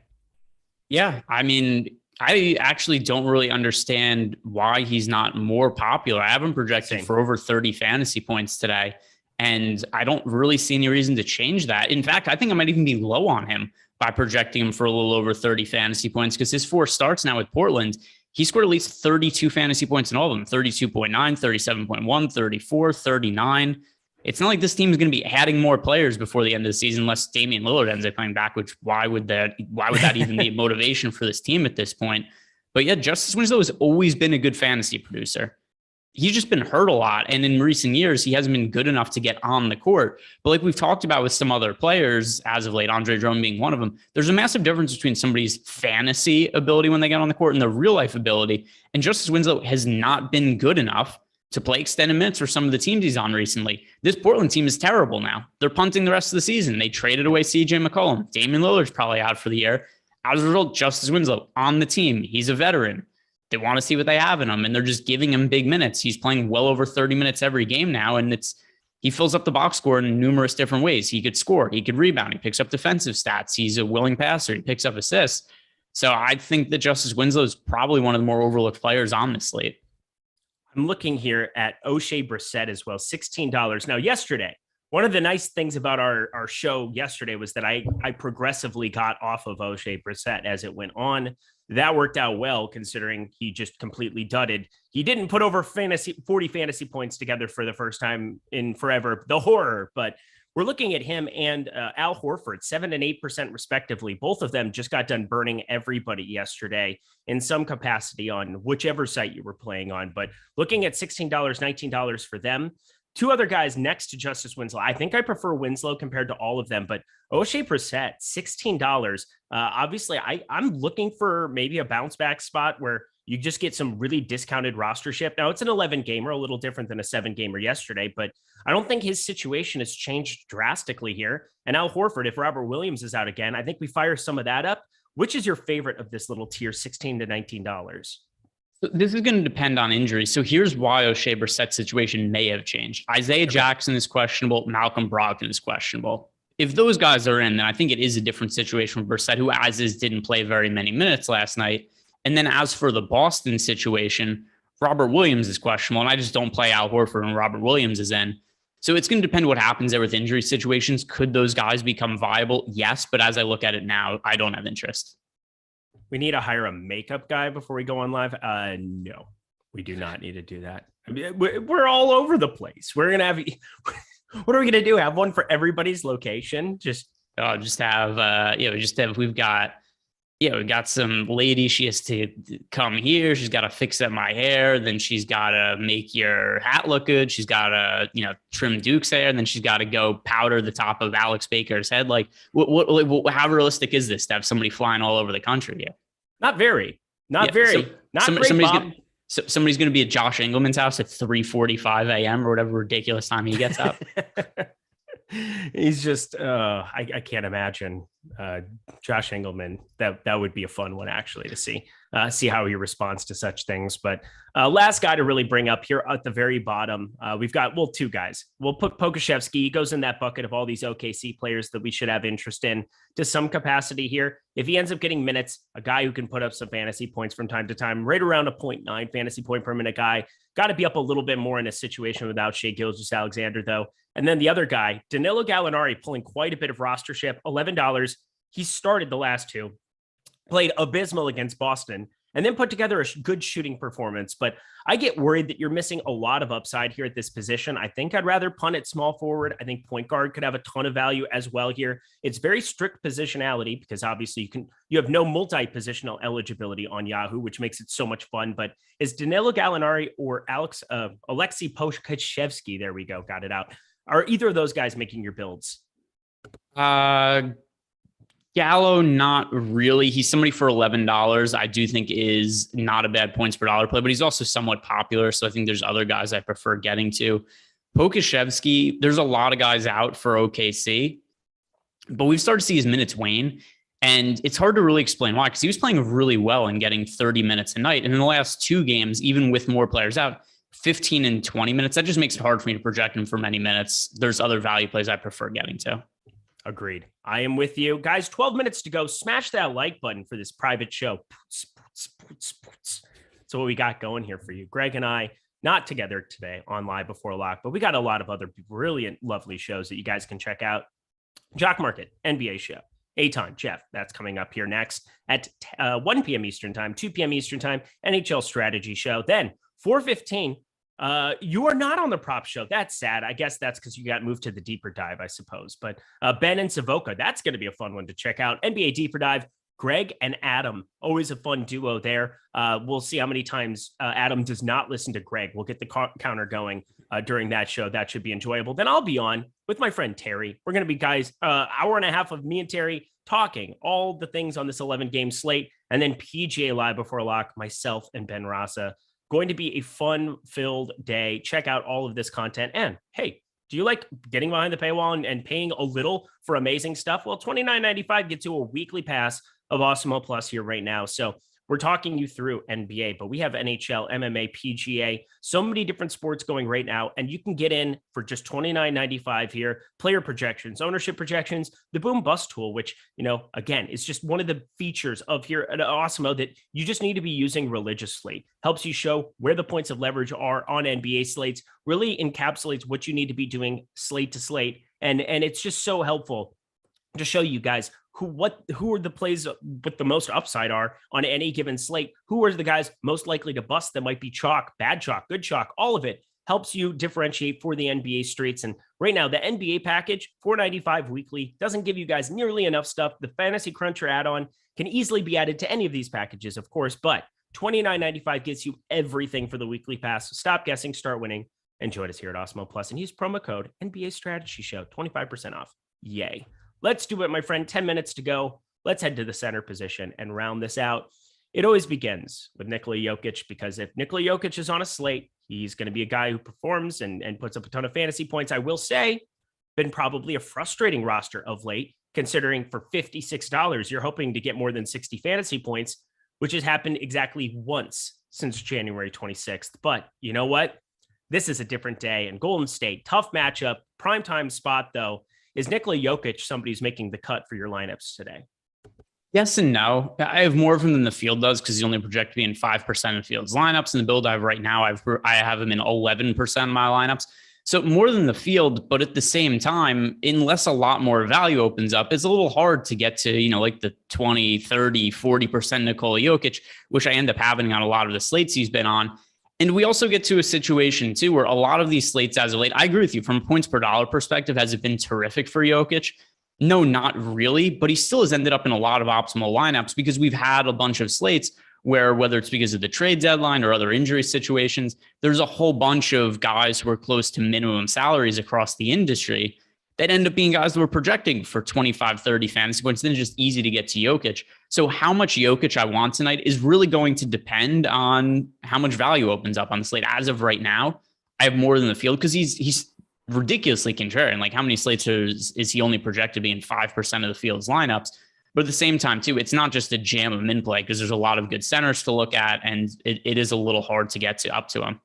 Yeah, I mean, I actually don't really understand why he's not more popular. I have him projected for over 30 fantasy points today, and I don't really see any reason to change that. In fact, I think I might even be low on him by projecting him for a little over 30 fantasy points, because his 4 starts now with Portland, he scored at least 32 fantasy points in all of them, 32.9, 37.1, 34, 39. It's not like this team is going to be adding more players before the end of the season, unless Damian Lillard ends up playing back, which why would that even be a motivation for this team at this point? But yeah, Justice Winslow has always been a good fantasy producer. He's just been hurt a lot. And in recent years, he hasn't been good enough to get on the court. But like we've talked about with some other players as of late, Andre Drummond being one of them, there's a massive difference between somebody's fantasy ability when they get on the court and their real life ability. And Justice Winslow has not been good enough to play extended minutes for some of the teams he's on recently. This Portland team is terrible now. They're punting the rest of the season. They traded away CJ McCollum. Damian Lillard's probably out for the year. As a result, Justice Winslow on the team. He's a veteran. They want to see what they have in him, and they're just giving him big minutes. He's playing well over 30 minutes every game now, and he fills up the box score in numerous different ways. He could score, he could rebound, he picks up defensive stats. He's a willing passer, he picks up assists. So I think that Justice Winslow is probably one of the more overlooked players on this slate. I'm looking here at O'Shea Brissett as well, $16. Now, yesterday, one of the nice things about our show yesterday was that I progressively got off of O'Shea Brissett as it went on. That worked out well, considering he just completely dudded. He didn't put over 40 fantasy points together for the first time in forever. The horror, but we're looking at him and Al Horford, 7% and 8% respectively. Both of them just got done burning everybody yesterday in some capacity on whichever site you were playing on. But looking at $16, $19 for them. Two other guys next to Justice Winslow. I think I prefer Winslow compared to all of them, but O'Shea Brissett, $16. Obviously, I'm looking for maybe a bounce back spot where you just get some really discounted rostership. Now, it's an 11 gamer, a little different than a 7 gamer yesterday, but I don't think his situation has changed drastically here. And Al Horford, if Robert Williams is out again, I think we fire some of that up. Which is your favorite of this little tier, $16 to $19? This is going to depend on injury. So here's why O'Shea Brissett's situation may have changed. Isaiah Jackson is questionable. Malcolm Brogdon is questionable. If those guys are in, then I think it is a different situation with Brissett, who as is didn't play very many minutes last night. And then as for the Boston situation, Robert Williams is questionable, and I just don't play Al Horford when Robert Williams is in. So it's going to depend what happens there with injury situations. Could those guys become viable? Yes, but as I look at it now, I don't have interest. We need to hire a makeup guy before we go on live. No, we do not need to do that. I mean, we're all over the place. We're going to have, what are we going to do? Have one for everybody's location? We've got some lady. She has to come here. She's got to fix up my hair. Then she's got to make your hat look good. She's got to, trim Duke's hair. And then she's got to go powder the top of Alex Baker's head. Like, how realistic is this to have somebody flying all over the country here? Not very. Somebody's going to be at Josh Engelman's house at 3:45 a.m. or whatever ridiculous time he gets up. He's just, I can't imagine Josh Engelman. That would be a fun one actually to see how he responds to such things. But last guy to really bring up here at the very bottom, we've got, two guys. We'll put Pokusevski. He goes in that bucket of all these OKC players that we should have interest in to some capacity here. If he ends up getting minutes, a guy who can put up some fantasy points from time to time, right around a 0.9 fantasy point per minute guy. Got to be up a little bit more in a situation without Shai Gilgeous-Alexander, though. And then the other guy, Danilo Gallinari, pulling quite a bit of rostership, $11. He started the last two, played abysmal against Boston, and then put together a good shooting performance. But I get worried that you're missing a lot of upside here at this position. I think I'd rather punt at small forward. I think point guard could have a ton of value as well here. It's very strict positionality because obviously you have no multi-positional eligibility on Yahoo, which makes it so much fun. But is Danilo Gallinari or Alexei Pokusevski, there we go, got it out. Are either of those guys making your builds? Gallo, not really. He's somebody for $11. I do think is not a bad points per dollar play, but he's also somewhat popular. So I think there's other guys I prefer getting to. Pokusevski, there's a lot of guys out for OKC, but we've started to see his minutes wane. And it's hard to really explain why, because he was playing really well and getting 30 minutes a night. And in the last two games, even with more players out, 15 and 20 minutes, that just makes it hard for me to project him for many minutes. There's other value plays I prefer getting to. Agreed. I am with you. Guys, 12 minutes to go. Smash that like button for this private show. So what we got going here for you. Greg and I, not together today on Live Before Lock, but we got a lot of other brilliant, lovely shows that you guys can check out. Jock Market, NBA show. A-Time, Jeff, that's coming up here next at 1 p.m. Eastern time, 2 p.m. Eastern time, NHL strategy show. Then 4:15, you are not on the prop show. That's sad. I guess that's because you got moved to the deeper dive, I suppose. But Ben and Savoca, that's going to be a fun one to check out. NBA deeper dive, Greg and Adam, always a fun duo there. We'll see how many times Adam does not listen to Greg. We'll get the counter going during that show. That should be enjoyable. Then I'll be on with my friend Terry. We're going to be, guys, hour and a half of me and Terry talking all the things on this 11-game slate. And then PGA Live Before Lock, myself and Ben Rasa. Going to be a fun-filled day. Check out all of this content. And hey, do you like getting behind the paywall and paying a little for amazing stuff? Well, $29.95 gets you a weekly pass of Awesemo Plus here right now. So We're talking you through NBA, but we have NHL, MMA, PGA, so many different sports going right now. And you can get in for just $29.95 here. Player projections, ownership projections, the boom bust tool, which, again, is just one of the features of here at Awesemo that you just need to be using religiously. Helps you show where the points of leverage are on NBA slates, really encapsulates what you need to be doing slate to slate. And it's just so helpful to show you guys who are the plays with the most upside are on any given slate. Who are the guys most likely to bust that might be chalk, bad chalk, good chalk, all of it helps you differentiate for the NBA streets. And right now, the NBA package, $4.95 weekly, doesn't give you guys nearly enough stuff. The Fantasy Cruncher add-on can easily be added to any of these packages, of course, but $29.95 gets you everything for the weekly pass. So stop guessing, start winning, and join us here at Awesemo Plus and use promo code NBA Strategy Show, 25% off. Yay. Let's do it, my friend. 10 minutes to go. Let's head to the center position and round this out. It always begins with Nikola Jokic, because if Nikola Jokic is on a slate, he's going to be a guy who performs and puts up a ton of fantasy points. I will say, been probably a frustrating roster of late, considering for $56, you're hoping to get more than 60 fantasy points, which has happened exactly once since January 26th. But you know what? This is a different day. And Golden State, tough matchup, primetime spot, though. Is Nikola Jokic somebody who's making the cut for your lineups today? Yes and no. I have more of him than the field does because he's only projected to be in 5% of field's lineups. In the build I have right now, I have him in 11% of my lineups. So more than the field, but at the same time, unless a lot more value opens up, it's a little hard to get to, like the 20, 30, 40% Nikola Jokic, which I end up having on a lot of the slates he's been on. And we also get to a situation, too, where a lot of these slates as of late, I agree with you, from a points per dollar perspective, has it been terrific for Jokic? No, not really, but he still has ended up in a lot of optimal lineups because we've had a bunch of slates where, whether it's because of the trade deadline or other injury situations, there's a whole bunch of guys who are close to minimum salaries across the industry that end up being guys that were projecting for 25, 30 fantasy points. Then it's just easy to get to Jokic. So how much Jokic I want tonight is really going to depend on how much value opens up on the slate. As of right now, I have more than the field because he's ridiculously contrarian. Like, how many slates is he only projected to be in 5% of the field's lineups? But at the same time, too, it's not just a jam of min play because there's a lot of good centers to look at, and it is a little hard to get up to him.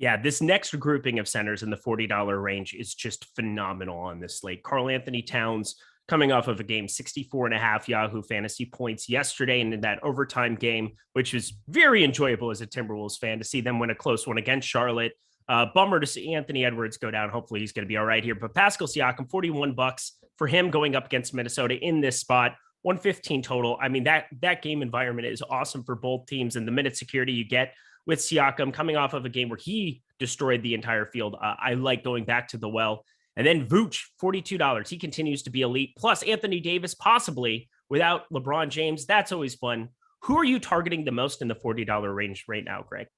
Yeah, this next grouping of centers in the $40 range is just phenomenal on this slate. Karl-Anthony Towns coming off of a game, 64.5 Yahoo fantasy points yesterday, and in that overtime game, which was very enjoyable as a Timberwolves fan to see them win a close one against Charlotte. Bummer to see Anthony Edwards go down. Hopefully he's going to be all right here. But Pascal Siakam, $41 for him going up against Minnesota in this spot. 115 total. I mean, that game environment is awesome for both teams, and the minute security you get with Siakam coming off of a game where he destroyed the entire field. I like going back to the well. And then Vooch, $42. He continues to be elite. Plus Anthony Davis, possibly without LeBron James. That's always fun. Who are you targeting the most in the $40 range right now, Greg?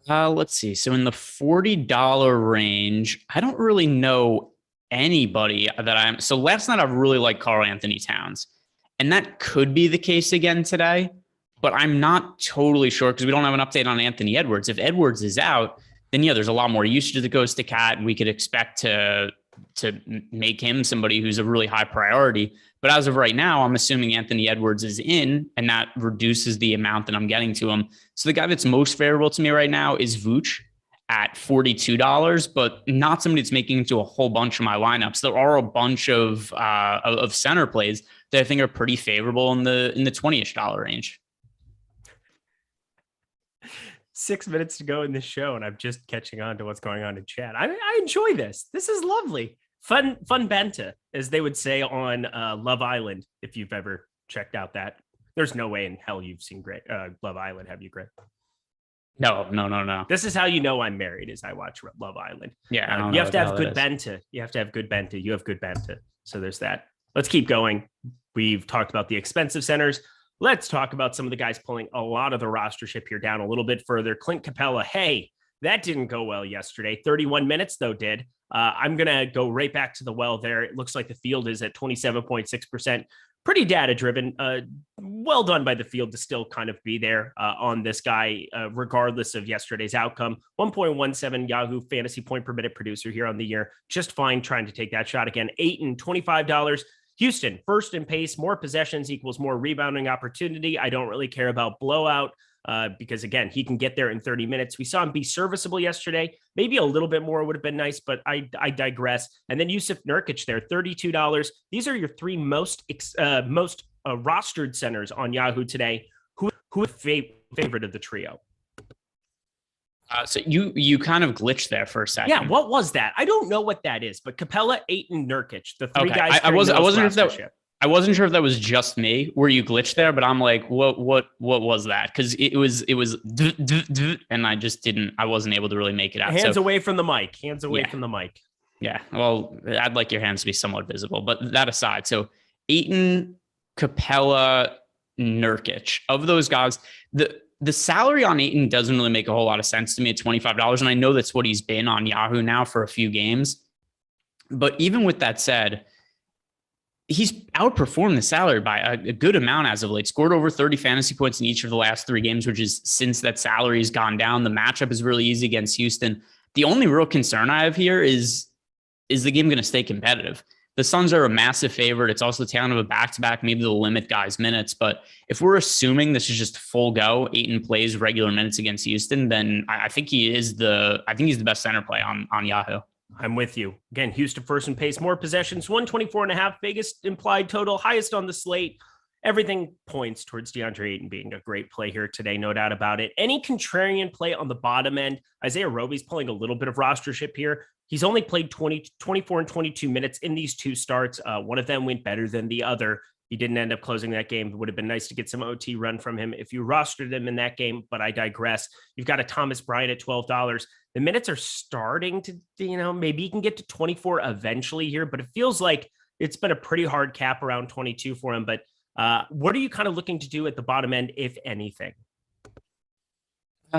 Let's see. So in the $40 range, I don't really know anybody that so last night I really liked Karl-Anthony Towns. And that could be the case again today, but I'm not totally sure because we don't have an update on Anthony Edwards. If Edwards is out, then yeah, there's a lot more usage that goes to Cat, and we could expect to make him somebody who's a really high priority. But as of right now, I'm assuming Anthony Edwards is in, and that reduces the amount that I'm getting to him. So the guy that's most favorable to me right now is Vooch at $42, but not somebody that's making into a whole bunch of my lineups. There are a bunch of center plays that I think are pretty favorable in the $20-ish range. 6 minutes to go in this show, and I'm just catching on to what's going on in chat. I enjoy this. This is lovely. Fun banter, as they would say on Love Island, if you've ever checked out that. There's no way in hell you've seen Love Island, have you, Greg? No. This is how you know I'm married, is I watch Love Island. Yeah, you have to have good banter. You have good banter. So there's that. Let's keep going. We've talked about the expensive centers. Let's talk about some of the guys pulling a lot of the rostership here down a little bit further. Clint Capella, hey, that didn't go well yesterday. 31 minutes, though, did. I'm going to go right back to the well there. It looks like the field is at 27.6%. Pretty data-driven. Well done by the field to still kind of be there on this guy, regardless of yesterday's outcome. 1.17 Yahoo fantasy point per minute producer here on the year. Just fine trying to take that shot again. $8 and $25. Houston, first in pace, more possessions equals more rebounding opportunity. I don't really care about blowout because, again, he can get there in 30 minutes. We saw him be serviceable yesterday. Maybe a little bit more would have been nice, but I digress. And then Yusuf Nurkic there, $32. These are your three most rostered centers on Yahoo today. Who is favorite of the trio? So you kind of glitched there for a second. Yeah, what was that? I don't know what that is, but Capella, Ayton, Nurkic, the three guys. I wasn't sure if that was just me where you glitched there, but I'm like, what was that? Because it was, and I wasn't able to really make it out. Hands away from the mic. Hands away from the mic. Yeah. Well, I'd like your hands to be somewhat visible, but that aside, so Ayton, Capella, Nurkic, of those guys, the salary on Ayton doesn't really make a whole lot of sense to me at $25. And I know that's what he's been on Yahoo now for a few games. But even with that said, he's outperformed the salary by a good amount as of late. Scored over 30 fantasy points in each of the last 3 games, which is since that salary has gone down. The matchup is really easy against Houston. The only real concern I have here is the game going to stay competitive? The Suns are a massive favorite. It's also the talent of a back-to-back. Maybe they'll limit guys' minutes. But if we're assuming this is just full go, Ayton plays regular minutes against Houston, then I think he's the best center play on Yahoo. I'm with you. Again, Houston first in pace, more possessions, 124.5, biggest implied total, highest on the slate. Everything points towards DeAndre Ayton being a great play here today, no doubt about it. Any contrarian play on the bottom end, Isaiah Roby's playing a little bit of rostership here. He's only played 24 and 22 minutes in these 2 starts. One of them went better than the other. He didn't end up closing that game. It would have been nice to get some OT run from him if you rostered him in that game, but I digress. You've got a Thomas Bryant at $12. The minutes are starting to, maybe he can get to 24 eventually here, but it feels like it's been a pretty hard cap around 22 for him. But what are you kind of looking to do at the bottom end, if anything?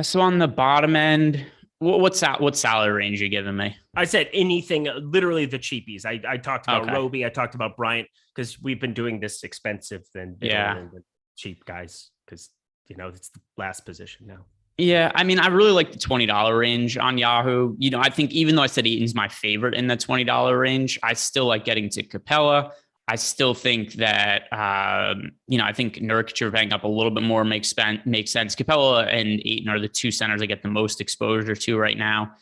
So on the bottom end, what salary range are you giving me? I said anything, literally the cheapies. I talked about Roby. I talked about Bryant because we've been doing this expensive than the cheap guys because, it's the last position now. Yeah, I mean, I really like the $20 range on Yahoo. I think even though I said Ayton's my favorite in the $20 range, I still like getting to Capella. I still think that, I think Nurkic paying up a little bit more makes sense. Capella and Ayton are the 2 centers I get the most exposure to right now.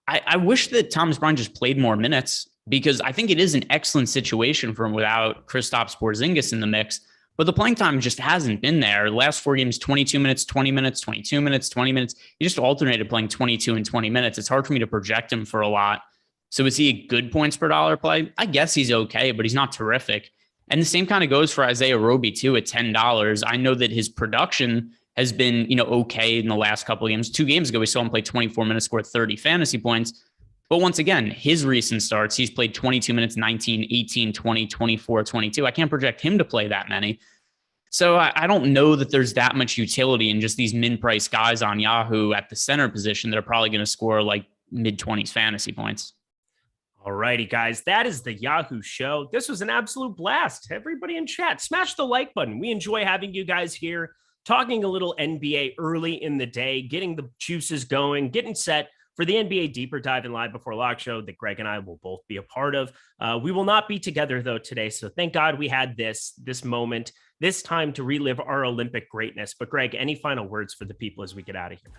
I wish that Thomas Bryant just played more minutes because I think it is an excellent situation for him without Kristaps Porzingis in the mix. But the playing time just hasn't been there. The last 4 games, 22 minutes, 20 minutes, 22 minutes, 20 minutes. He just alternated playing 22 and 20 minutes. It's hard for me to project him for a lot. So is he a good points per dollar play? I guess he's okay, but he's not terrific. And the same kind of goes for Isaiah Roby too at $10. I know that his production has been, okay in the last couple of games. 2 games ago, we saw him play 24 minutes, score 30 fantasy points. But once again, his recent starts, he's played 22 minutes, 19, 18, 20, 24, 22. I can't project him to play that many. So I don't know that there's that much utility in just these min-price guys on Yahoo at the center position that are probably going to score like mid-20s fantasy points. All righty, guys, that is the Yahoo show. This was an absolute blast. Everybody in chat, smash the like button. We enjoy having you guys here, talking a little NBA early in the day, getting the juices going, getting set for the NBA Deeper Dive and Live Before Lock show that Greg and I will both be a part of. We will not be together, though, today. So thank God we had this moment, this time to relive our Olympic greatness. But Greg, any final words for the people as we get out of here?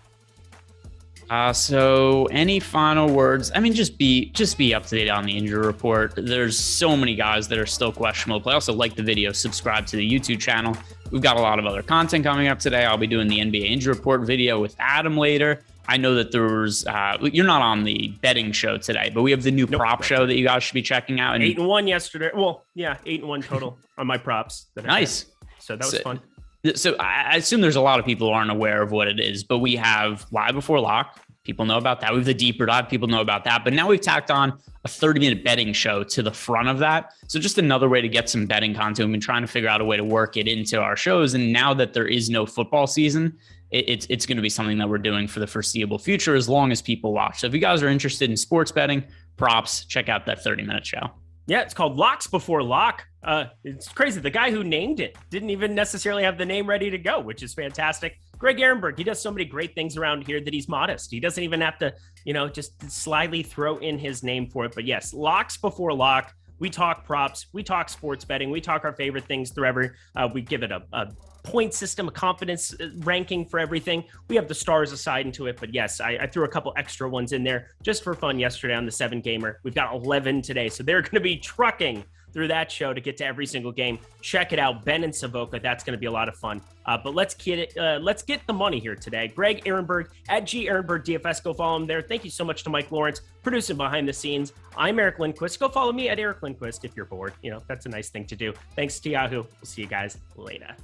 So any final words? I mean, just be up to date on the injury report. There's so many guys that are still questionable. But also like the video, subscribe to the YouTube channel. We've got a lot of other content coming up today. I'll be doing the NBA injury report video with Adam later. I know that there's, you're not on the betting show today, but we have the new prop show that you guys should be checking out. And 8-1 yesterday. Well, yeah, 8-1 total on my props. Nice. So that was fun. So I assume there's a lot of people who aren't aware of what it is, but we have Live Before Lock. People know about that. We have the Deeper Dive. People know about that. But now we've tacked on a 30-minute betting show to the front of that. So just another way to get some betting content. We've been trying to figure out a way to work it into our shows. And now that there is no football season, it's going to be something that we're doing for the foreseeable future as long as people watch. So if you guys are interested in sports betting, props, check out that 30-minute show. Yeah, it's called Locks Before Lock. It's crazy. The guy who named it didn't even necessarily have the name ready to go, which is fantastic. Greg Ehrenberg, he does so many great things around here that he's modest. He doesn't even have to, just slyly throw in his name for it. But yes, Locks Before Lock. We talk props, we talk sports betting, we talk our favorite things through we give it a point system, a confidence ranking for everything. We have the stars aside into it, but yes, I threw a couple extra ones in there just for fun yesterday on the 7-gamer. We've got 11 today, so they're going to be trucking through that show to get to every single game. Check it out, Ben and Savoca. That's going to be a lot of fun. But let's get the money here today. Greg Ehrenberg at G Ehrenberg DFS. Go follow him there. Thank you so much to Mike Lawrence producing behind the scenes. I'm Eric Lindquist. Go follow me at Eric Lindquist if you're bored. That's a nice thing to do. Thanks to Yahoo. We'll see you guys later.